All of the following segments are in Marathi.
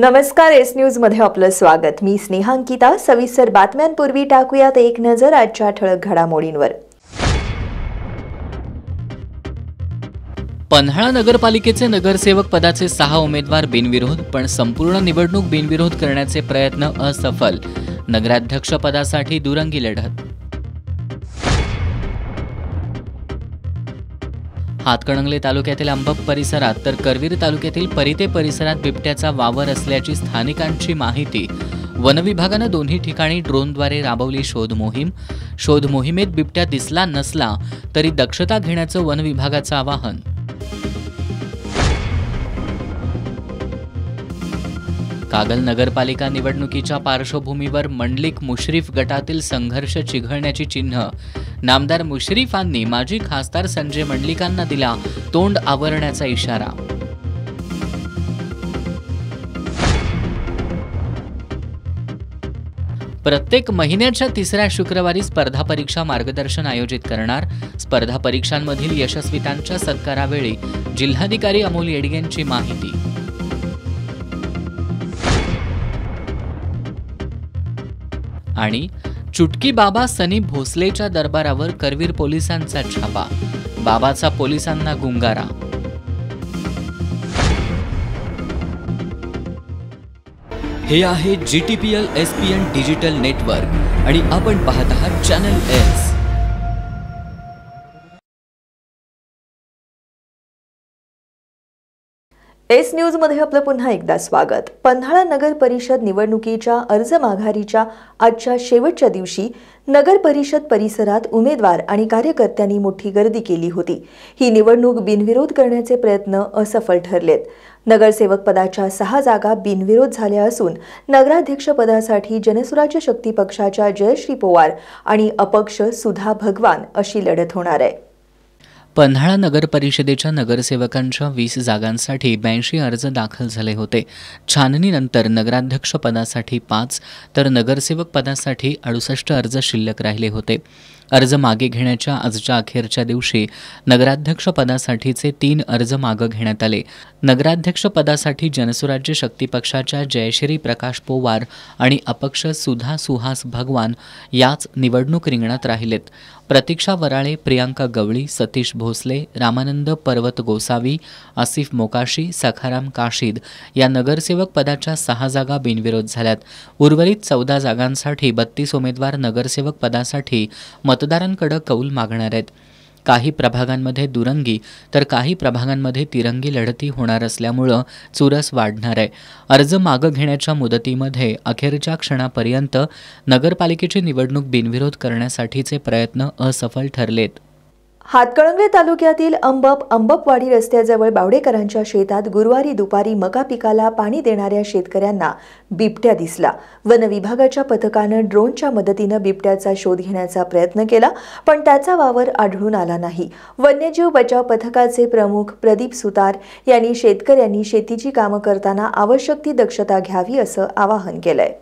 नमस्कार, एस न्यूज मध्ये आपलं स्वागत। मी स्नेहा अंकिता। सविस्तर बातम्यांपूर्वी टाकूयात एक नजर आजच्या ठळक घडामोडींवर। पन्हाळा नगरपालिकेचे नगरसेवक पदाचे 6 उमेदवार बिनविरोध, पण संपूर्ण निवडणूक बिनविरोध करण्याचे प्रयत्न असफल। नगराध्यक्ष पदासाठी दुरंगी लढत। हातकणंगले तालुक्यातील अंबप परिसरात तर करवीर तालुक्यातील परिते परिसरात बिबट्याचा वावर असल्याची स्थानिकांची माहिती। वनविभागाने दोन्ही ठिकाणी ड्रोनद्वारे राबवली शोध मोहीम। शोध मोहिमेत बिबट्या दिसला नसला तरी दक्षता घेण्याचं वनविभागाचं आवाहन। कागल नगरपालिका निवडणुकीच्या पार्श्वभूमीवर मंडलिक मुश्रीफ गटातील संघर्ष चिघळण्याची चिन्ह। नामदार मुश्रीफांनी माजी खासदार संजय मंडलिकांना दिला तोंड आवरण्याचा इशारा। प्रत्येक महिन्याच्या तिसऱ्या शुक्रवारी स्पर्धा परीक्षा मार्गदर्शन आयोजित करणार। स्पर्धा परीक्षांमधील यशस्वीतांच्या सत्कारावेळी जिल्हाधिकारी अमोल येडगे यांची माहिती। आणि चुटकी बाबा सनी भोसलेच्या दरबारावर करवीर पोलिसांचा छापा। बाबाचा पोलिसांना गुंगारा। हे आहे GTPL SPN डिजिटल नेटवर्क आणि आपण पाहत आहात चॅनल एस। एस न्यूज मध्ये आपलं पुन्हा एकदा स्वागत। पन्हाळा नगर परिषद निवडणुकीच्या अर्ज माघारीच्या आजच्या शेवटच्या दिवशी नगर परिषद परिसरात उमेदवार आणि कार्यकर्त्यांनी मोठी गर्दी केली होती। ही निवडणूक बिनविरोध करण्याचे प्रयत्न असफल ठरलेत। नगरसेवक पदाच्या 6 जागा बिनविरोध झाल्या असून नगराध्यक्ष पदासाठी जनसुराज्य शक्ती पक्षाच्या जयश्री पवार आणि अपक्ष सुधा भगवान अशी लढत होणार आहे। पन्हाळा नगर परिषदेच्या नगरसेवकांच्या 20 जागांसाठी 82 अर्ज दाखल झाले होते। छाननीनंतर नगराध्यक्ष पदासाठी 5 तर नगरसेवक पदासाठी 68 अर्ज शिल्लक राहिले होते। अर्ज मागे घेण्याच्या आजच्या अखेरच्या दिवशी नगराध्यक्ष पदासाठीचे 3 अर्ज मागे घेण्यात आले। नगराध्यक्ष पदासाठी जनसुराज्य शक्ती पक्षाच्या जयश्री प्रकाश पोवार आणि अपक्ष सुधा सुहास भगवान याच निवडणूक रिंगणात राहिलेत। प्रतीक्षा वराळे, प्रियांका गवळी, सतीश भोसले, रामानंद पर्वत गोसावी, आसिफ मोकाशी, सखाराम काशीद या नगरसेवक पदाच्या 6 जागा बिनविरोध झाल्यात। उर्वरित 14 जागांसाठी 32 उमेदवार नगरसेवक पदासाठी मतदारांकडे कौल मागणार आहेत। काही प्रभागांमध्ये दुरंगी तर काही प्रभागांमध्ये तिरंगी लढती होणार असल्यामुळे चुरस वाढणार आहे। अर्ज मागे घेण्याच्या मुदतीमध्ये अखेरच्या क्षणापर्यंत नगरपालिकेची निवडणूक बिनविरोध करण्यासाठीचे प्रयत्न असफल ठरलेत। हातकणंगले तालुक्यातील अंबपवाडी रस्त्याजवळ बावडेकरांच्या शेतात गुरुवारी दुपारी मका पिकाला पाणी देणाऱ्या शेतकऱ्यांना बिबट्या दिसला। वन विभागाच्या पथकानं ड्रोनच्या मदतीनं बिबट्याचा शोध घेण्याचा प्रयत्न केला, पण त्याचा वावर आढळून आला नाही। वन्यजीव बचाव पथकाचे प्रमुख प्रदीप सुतार यांनी शेतकऱ्यांनी शेतीची कामं करताना आवश्यक ती दक्षता घ्यावी असं आवाहन केलंय।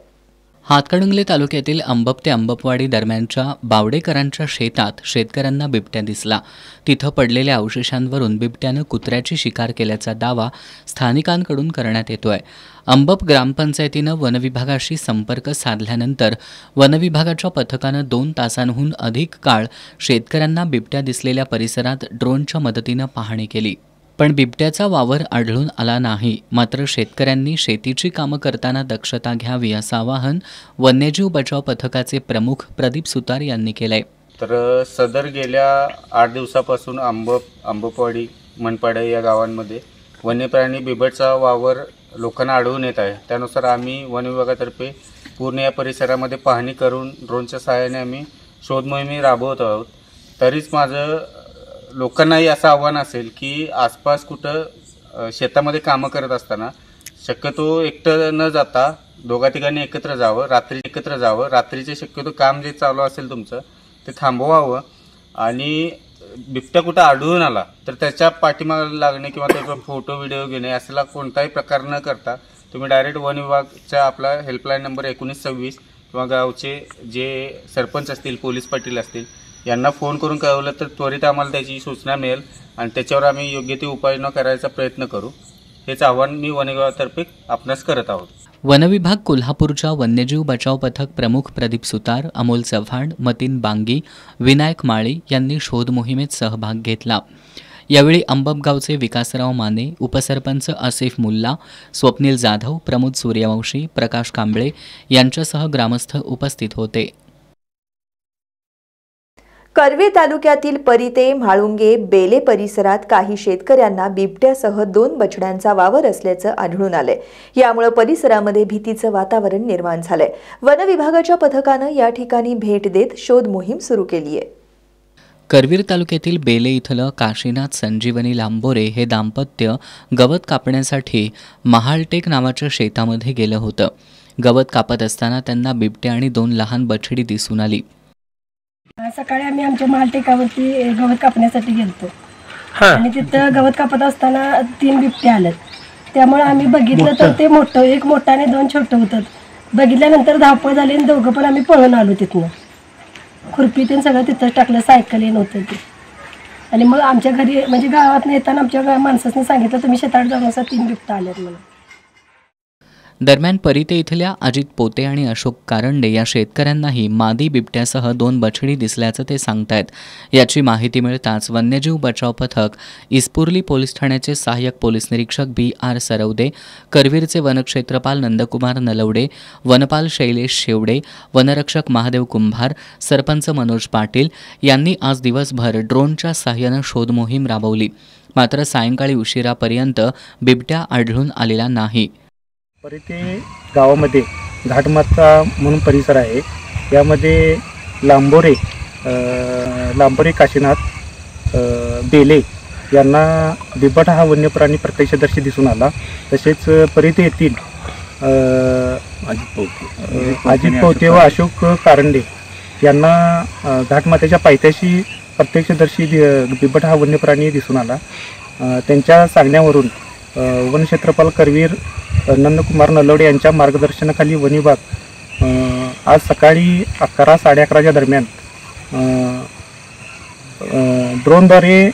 हातकणंगले तालुक्यातील अंबप ते अंबपवाडी दरम्यानच्या बावडेकरांच्या शेतात शेतकऱ्यांना बिबट्या दिसला। तिथं पडलेल्या अवशेषांवरून बिबट्यानं कुत्र्याची शिकार केल्याचा दावा स्थानिकांकडून करण्यात येतोय। अंबप ग्रामपंचायतीनं वनविभागाशी संपर्क साधल्यानंतर वनविभागाच्या पथकानं 2 तासांहून अधिक काळ शेतकऱ्यांना बिबट्या दिसलेल्या परिसरात ड्रोनच्या मदतीनं पाहणी केली, पण बिबट्याचा वावर आढळून आला नाही। मात्र शेतकऱ्यांनी शेतीची कामं करताना दक्षता घ्यावी असं आवाहन वन्यजीव बचाव पथकाचे प्रमुख प्रदीप सुतार यांनी केलंय। तर सदर गेल्या 8 दिवसापासून अंबपवाडी, मनपाडा या गावांमध्ये वन्यप्राणी बिबटचा वावर लोकांना आढळून येत आहे। त्यानुसार आम्ही वन विभागातर्फे पूर्ण या परिसरामध्ये पाहणी करून ड्रोनच्या सहाय्याने आम्ही शोध मोहीम राबवत आहोत। तरीच माझं लोकांनाही असं आव्हान असेल की आसपास कुठं शेतामध्ये कामं करत असताना शक्यतो एकटं न जाता दोघा-तिघांनी एकत्र जावं। रात्रीचे शक्यतो काम जे चालू असेल तुमचं ते थांबवावं आणि बिबट्या कुठं आढळून आला तर त्याच्या पाठीमागे लागणे किंवा त्याचा फोटो व्हिडिओ घेणे असला कोणताही प्रकार न करता तुम्ही डायरेक्ट वन विभागच्या आपला हेल्पलाईन नंबर 1926 किंवा गावचे जे सरपंच असतील, पोलीस पाटील असतील यांना फोन करून कळवलं तर त्वरित आम्हाला त्याची सूचना मिळेल आणि त्याच्यावर आम्ही योग्य ती उपाययोजना करायचा प्रयत्न करू। हेच आव्हान मी वन विभागातर्फे आपणास करत आहोत. वनविभाग कोल्हापूरच्या वन्यजीव बचाव पथक प्रमुख प्रदीप सुतार, अमोल चव्हाण, मतीन बांगी, विनायक माळी यांनी शोध मोहिमेत सहभाग घेतला. यावेळी अंबपगावचे विकासराव माने, उपसरपंच आसिफ मुल्ला, स्वप्नील जाधव, प्रमोद सूर्यवंशी, प्रकाश कांबळे यांच्यासह ग्रामस्थ उपस्थित होते. कर्वे तालुक्यातील परिते, म्हाळुंगे, बेले परिसरात काही शेतकऱ्यांना बिबट्यासह 2 बछड्यांचा वावर असल्याचं आढळून आलंय. यामुळे परिसरामध्ये भीतीचं वातावरण निर्माण झालंय. वन विभागाच्या पथकानं या ठिकाणी भेट देत शोध मोहीम सुरू केली आहे. करवीर तालुक्यातील बेले इथलं काशीनाथ संजीवनी लांबोरे हे दाम्पत्य गवत कापण्यासाठी महालटेक नावाच्या शेतामध्ये गेलं होतं. गवत कापत असताना त्यांना बिबट्या आणि 2 लहान बछडी दिसून आली. सकाळी आम्ही आमच्या महालटेकावरती गवत कापण्यासाठी गेलतो आणि तिथं गवत कापत असताना 3 बिबटे आलेत. त्यामुळे आम्ही बघितलं तर ते मोठं, एक मोठं आणि 2 छोटं होतं. बघितल्यानंतर धावपळ झाली आणि दोघं पण आम्ही पळून आलो तिथनं. खुरपी ते सगळं तिथंच टाकलं, सायकल येऊन होतं ते. आणि मग आमच्या घरी म्हणजे गावात येताना आमच्या माणसाने सांगितलं तुम्ही शेतात जाऊन असं 3 बिबटे आलेत म्हणून. दरम्यान परिते इथल्या अजित पोते आणि अशोक कारंडे या शेतकऱ्यांनाही मादी बिबट्यासह 2 बछडी दिसल्याचं ते सांगतायत. याची माहिती मिळताच वन्यजीव बचाव पथक, इस्पुर्ली पोलीस ठाण्याचे सहाय्यक पोलीस निरीक्षक BR सरवदे, करवीरचे वनक्षेत्रपाल नंदकुमार नलवडे, वनपाल शैलेश शेवडे, वनरक्षक महादेव कुंभार, सरपंच मनोज पाटील यांनी आज दिवसभर ड्रोनच्या सहाय्यानं शोध मोहीम राबवली. मात्र सायंकाळी उशिरापर्यंत बिबट्या आढळून आलेला नाही. परिते गावामध्ये घाटमाथा म्हणून परिसर आहे. यामध्ये लांबोरे काशीनाथ बेले यांना बिबट हा वन्य प्राणी प्रत्यक्षदर्शी दिसून आला. तसेच परिते येथील अजित पोते व अशोक कारंडे यांना घाटमाथ्याच्या पायथ्याशी प्रत्यक्षदर्शी बिबट हा वन्य प्राणी दिसून आला. त्यांच्या सांगण्यावरून वनक्षेत्रपाल करवीर नंदकुमार नलवडे यांच्या मार्गदर्शनाखाली वन विभाग आज सकाळी 11, 11:30च्या दरम्यान ड्रोनद्वारे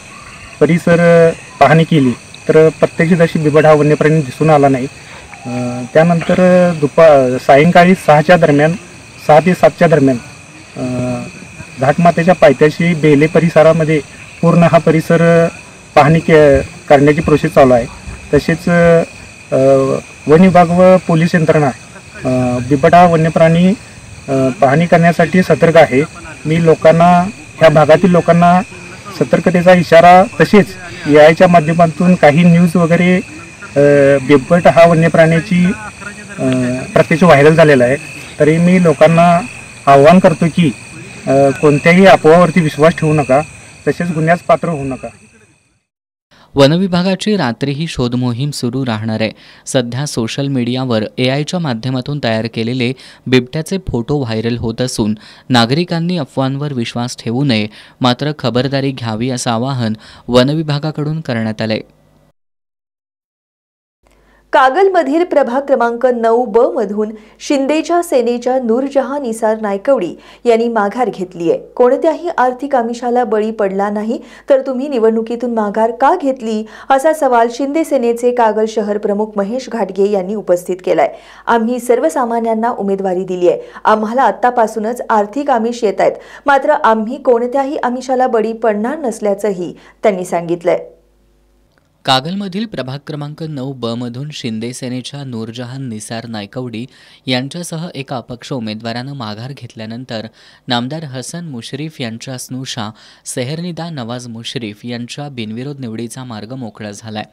परिसर पाहणी केली तर प्रत्यक्षदर्शी बिबट हा वन्यप्राणी दिसून आला नाही. त्यानंतर सायंकाळी 6च्या दरम्यान 6 ते 7च्या दरम्यान घाटमाथ्याच्या पायथ्याशी बेले परिसरामध्ये पूर्ण हा परिसर पाहणी करण्याची प्रोसेस चालू आहे. तसेच वन विभाग व पोलीस यंत्रणा बिबट हा वन्यप्राणी पाहणी करण्यासाठी सतर्क आहे. मी लोकांना, ह्या भागातील लोकांना सतर्कतेचा इशारा, तसेच याच्या माध्यमातून काही न्यूज वगैरे बिबट हा वन्यप्राण्याची प्रत्यक्ष व्हायरल झालेला आहे. तरी मी लोकांना आवाहन करतो की कोणत्याही अफवावरती विश्वास ठेवू नका, तसेच गुन्ह्यास पात्र होऊ नका. वनविभागाची रात्रीही शोध मोहीम सुरू राहणार आहे. सध्या सोशल मीडियावर AIच्या माध्यमातून तयार केलेले बिबट्याचे फोटो व्हायरल होत असून नागरिकांनी अफवांवर विश्वास ठेवू नये, मात्र खबरदारी घ्यावी असं आवाहन वनविभागाकडून करण्यात आलंय. कागलमधील प्रभाग क्रमांक 9B मधून शिंदेच्या सेनेच्या नूरजहां निसार नायकवडी यांनी माघार घेतली आहे. कोणत्याही आर्थिक आमिषाला बळी पडला नाही तर तुम्ही निवडणुकीतून माघार का घेतली असा सवाल शिंदे सेनेचे कागल शहर प्रमुख महेश घाटगे यांनी उपस्थित केलाय. आम्ही सर्वसामान्यांना उमेदवारी दिली आहे. आम्हाला आत्तापासूनच आर्थिक आमिष येत आहेत, मात्र आम्ही कोणत्याही आमिषाला बळी पडणार नसल्याचंही त्यांनी सांगितलंय. कागलमधील प्रभाग क्रमांक 9B मधून शिंदे सेनेच्या नूरजहां निसार नायकवडी यांच्यासह एका अपक्ष उमेदवारानं माघार घेतल्यानंतर नामदार हसन मुश्रीफ यांच्या स्नुषा सेहरनिदा नवाज मुश्रीफ यांच्या बिनविरोध निवडीचा मार्ग मोकळा झालाय.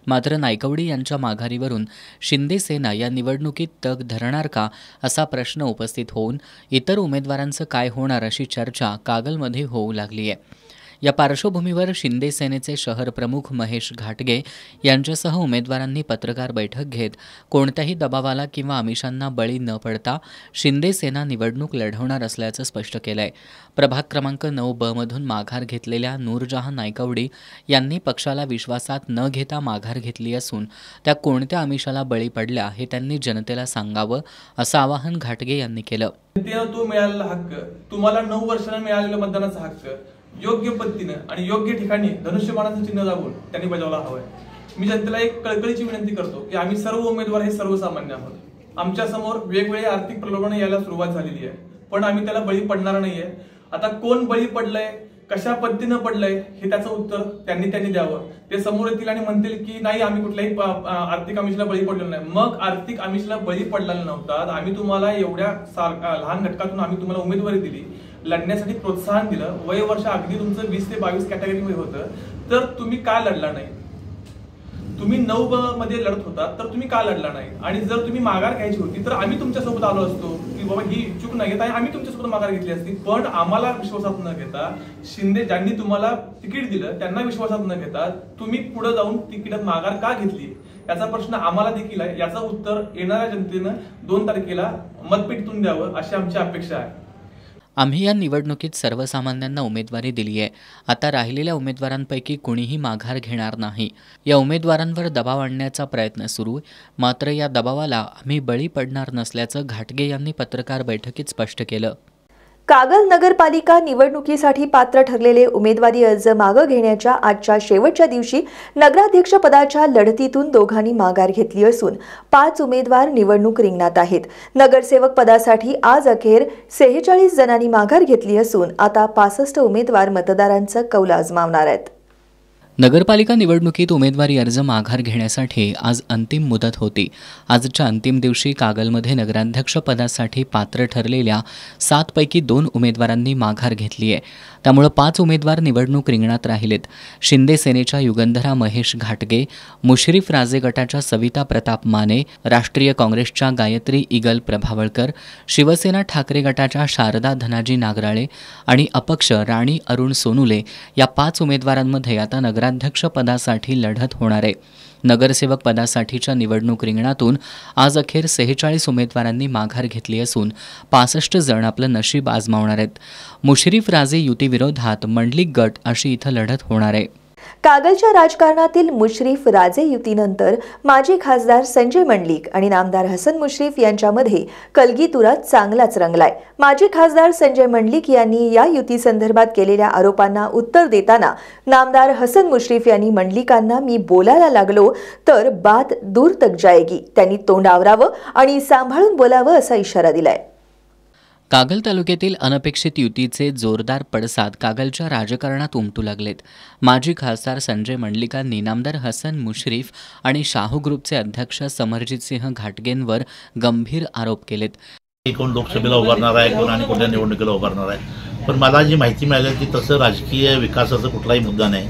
मात्र नायकवडी यांच्या माघारीवरून शिंदे सेना या निवडणुकीत तग धरणार का असा प्रश्न उपस्थित होऊन इतर उमेदवारांचं काय होणार अशी चर्चा कागलमध्ये होऊ लागली आहे. या पार्श्वभूमीवर शिंदे सेनेचे शहर प्रमुख महेश घाटगे यांच्यासह उमेदवारांनी पत्रकार बैठक घेत कोणत्याही दबावाला किंवा आमिषांना बळी न पडता शिंदे सेना निवडणूक लढवणार असल्याचं स्पष्ट केलंय. प्रभाग क्रमांक 9B मधून माघार घेतलेल्या नूरजहां नायकवडी यांनी पक्षाला विश्वासात न घेता माघार घेतली असून त्या कोणत्या आमिषाला बळी पडल्या हे त्यांनी जनतेला सांगावं असं आवाहन घाटगे यांनी केलं. तो मिळालेला हक्क, तुम्हाला 9 वर्षांना मिळालेला मतदानाचा हक्क योग्य पद्धतीनं आणि योग्य ठिकाणी धनुष्यबाणाचं चिन्ह दाबून त्यांनी बजावला हवंय. मी जनतेला एक कळकळीची विनंती करतो की आम्ही सर्व उमेदवार हे सर्वसामान्य आहोत. आमच्या समोर वेगवेगळे आर्थिक प्रलोभन यायला सुरुवात झालेली आहे, पण आम्ही त्याला बळी पडणार नाहीये. आता कोण बळी पडलंय, कशा पद्धतीनं पडलंय हे त्याचं उत्तर त्यांनी द्यावं. ते समोर येतील आणि म्हणतील की नाही आम्ही कुठल्याही आर्थिक आमिषला बळी पडलेलो नाही. मग आर्थिक आमिषला बळी पडलेला नव्हता, आम्ही तुम्हाला एवढ्या लहान घटकातून आम्ही तुम्हाला उमेदवारी दिली, लढण्यासाठी प्रोत्साहन दिलं, वय वर्ष अगदी तुमचं 20 ते 22 कॅटेगरीमध्ये होतं, तर तुम्ही का लढला नाही? तुम्ही 9 मध्ये लढत होता तर तुम्ही का लढला नाही? आणि जर तुम्ही माघार घ्यायची होती तर आम्ही तुमच्यासोबत आलो असतो की बाबा ही चूक नाही आणि आम्ही तुमच्यासोबत माघार घेतली असती. पण आम्हाला विश्वासात न घेता, शिंदे ज्यांनी तुम्हाला तिकीट दिलं त्यांना विश्वासात न घेता तुम्ही पुढे जाऊन तिकीटात माघार का घेतली याचा प्रश्न आम्हाला देखील आहे. याचं उत्तर येणाऱ्या जनतेनं 2 तारखेला मतपेटीतून द्यावं अशी आमची अपेक्षा आहे. आम्ही या निवडणुकीत सर्वसामान्यांना उमेदवारी दिली आहे. आता राहिलेल्या उमेदवारांपैकी कुणीही माघार घेणार नाही. या उमेदवारांवर दबाव आणण्याचा प्रयत्न सुरू, मात्र या दबावाला आम्ही बळी पडणार नसल्याचं घाटगे यांनी पत्रकार बैठकीत स्पष्ट केलं. कागल नगरपालिका निवडणुकीसाठी पात्र ठरलेले उमेदवारी अर्ज मागे घेण्याच्या आजच्या शेवटच्या दिवशी नगराध्यक्षपदाच्या लढतीतून दोघांनी माघार घेतली असून 5 उमेदवार निवडणूक रिंगणात आहेत. नगरसेवक पदासाठी आज अखेर 46 जणांनी माघार घेतली असून आता 65 उमेदवार मतदारांचा कौल आजमावणार आहेत. नगरपालिका निवडणुकीत उमेदवारी अर्ज माघार घेण्यासाठी आज अंतिम मुदत होती. आजच्या अंतिम दिवशी कागलमध्ये नगराध्यक्ष पदासाठी पात्र ठरलेल्या 7 पैकी 2 उमेदवारांनी माघार घेतली आहे. त्यामुळे 5 उमेदवार निवडणूक रिंगणात राहिलेत. शिंदे सेनेच्या युगंधरा महेश घाटगे, मुश्रीफ राजे गटाच्या सविता प्रताप माने, राष्ट्रीय काँग्रेसच्या गायत्री इगल प्रभावळकर, शिवसेना ठाकरे गटाच्या शारदा धनाजी नागराळे आणि अपक्ष राणी अरुण सोनुले या 5 उमेदवारांमध्ये आता नगराध्यक्ष पदासाठी लढत होणार आहे. नगरसेवक पदासाठीच्या निवडणूक रिंगणातून आज अखेर 46 उमेदवारांनी माघार घेतली असून 65 जण आपलं नशीब आजमावणार आहेत. मुश्रीफ राजे युतीविरोधात मंडलिक गट अशी इथं लढत होणार आहे. कागलच्या राजकारणातील मुश्रीफ राजे युतीनंतर माजी खासदार संजय मंडलिक आणि नामदार हसन मुश्रीफ यांच्यामध्ये कलगीतुरा चांगलाच रंगलाय. माजी खासदार संजय मंडलिक यांनी या युतीसंदर्भात केलेल्या आरोपांना उत्तर देताना नामदार हसन मुश्रीफ यांनी मंडलिकांना मी बोलायला लागलो तर बात दूर तक जाएगी, त्यांनी तोंड आवरावं आणि सांभाळून बोलावं असा इशारा दिलाय. कागल तालुक्यातील अनपेक्षित युतीचे जोरदार पडसाद कागलच्या राजकारणात उमटू लागलेत. माजी खासदार संजय मंडलिकांनी नामदार हसन मुश्रीफ आणि शाहू ग्रुपचे अध्यक्ष समरजितसिंह घाटगेंवर गंभीर आरोप केलेत. कोण लोकसभेला उभारणार आहे, कोण आणि कोणत्या निवडणुकीला उभारणार आहे, पण मला जी माहिती मिळाली की तसं राजकीय विकासाचा कुठलाही मुद्दा नाही.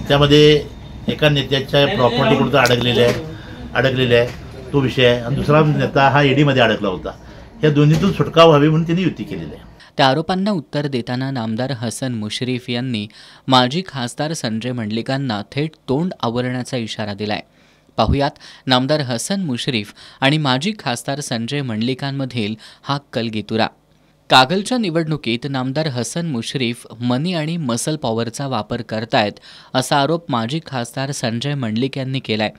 त्यामध्ये एका नेत्याच्या प्रॉपर्टी कुठं अडकलेले आहे तो विषय आहे आणि दुसरा नेता हा ईडीमध्ये अडकला होता. या दोन्हीतून सुटका व्हावी म्हणून त्यांनी युती केलेली आहे. त्या आरोपांना उत्तर देताना नामदार हसन मुश्रीफ यांनी माजी खासदार संजय मंडलिकांना थेट तोंड आवरण्याचा इशारा दिलाय. पाहुयात नामदार हसन मुश्रीफ आणि माजी खासदार संजय मंडलिकांमधील हा कलगीतुरा. कागलच्या निवडणुकीत नामदार हसन मुश्रीफ मनी आणि मसल पॉवरचा वापर करतायत असा आरोप माजी खासदार संजय मंडलिक यांनी केलाय.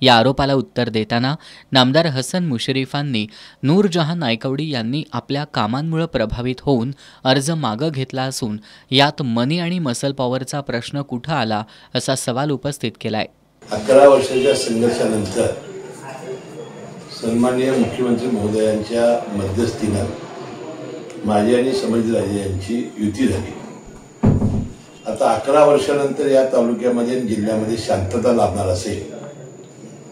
या आरोपाला उत्तर देताना नामदार हसन मुश्रीफांनी नूरजहान नायकवडी यांनी आपल्या कामांमुळे प्रभावित होऊन अर्ज मागं घेतला असून यात मनी आणि मसल पॉवरचा प्रश्न कुठं आला असा सवाल उपस्थित केलाय. 11 वर्षाच्या संघर्षानंतर सन्माननीय मुख्यमंत्री महोदयांच्या मध्यस्थीनं माझी आणि समरजित राजे यांची युती झाली. आता 11 वर्षानंतर या तालुक्यामध्ये जिल्ह्यामध्ये शांतता लाभणार असेल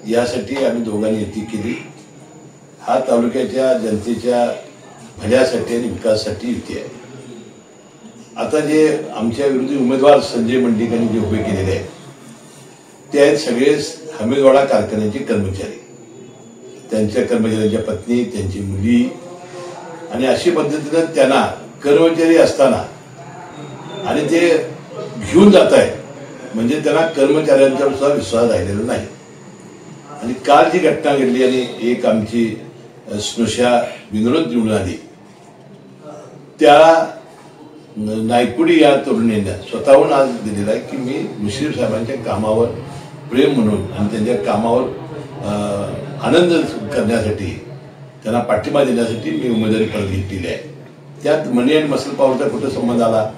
यासाठी आम्ही दोघांनी युती केली. हा तालुक्याच्या जनतेच्या भल्यासाठी आणि विकासासाठी युती आहे. आता जे आमच्या विरोधी उमेदवार संजय मंडलिकांनी जे उभे केलेले आहेत ते आहेत सगळे हमीदवाडा कारखान्याचे कर्मचारी, त्यांच्या कर्मचाऱ्यांच्या पत्नी, त्यांची मुली, आणि अशी पद्धतीनं त्यांना कर्मचारी असताना आणि ते घेऊन जात आहेत म्हणजे त्यांना कर्मचाऱ्यांचा सुद्धा विश्वास राहिलेला नाही. आणि काल जी घटना घडली आणि एक आमची स्नुषा विनोद निवडून आली, त्या नायकुडी या तरुणीने स्वतःहून आज दिलेला आहे की मी मुश्रीफ साहेबांच्या कामावर प्रेम म्हणून आणि त्यांच्या कामावर आनंद करण्यासाठी, त्यांना पाठिंबा देण्यासाठी मी उमेदवारी परत घेतलेली आहे. त्यात मनी आणि मसल पॉवरचा कुठं संबंध आला?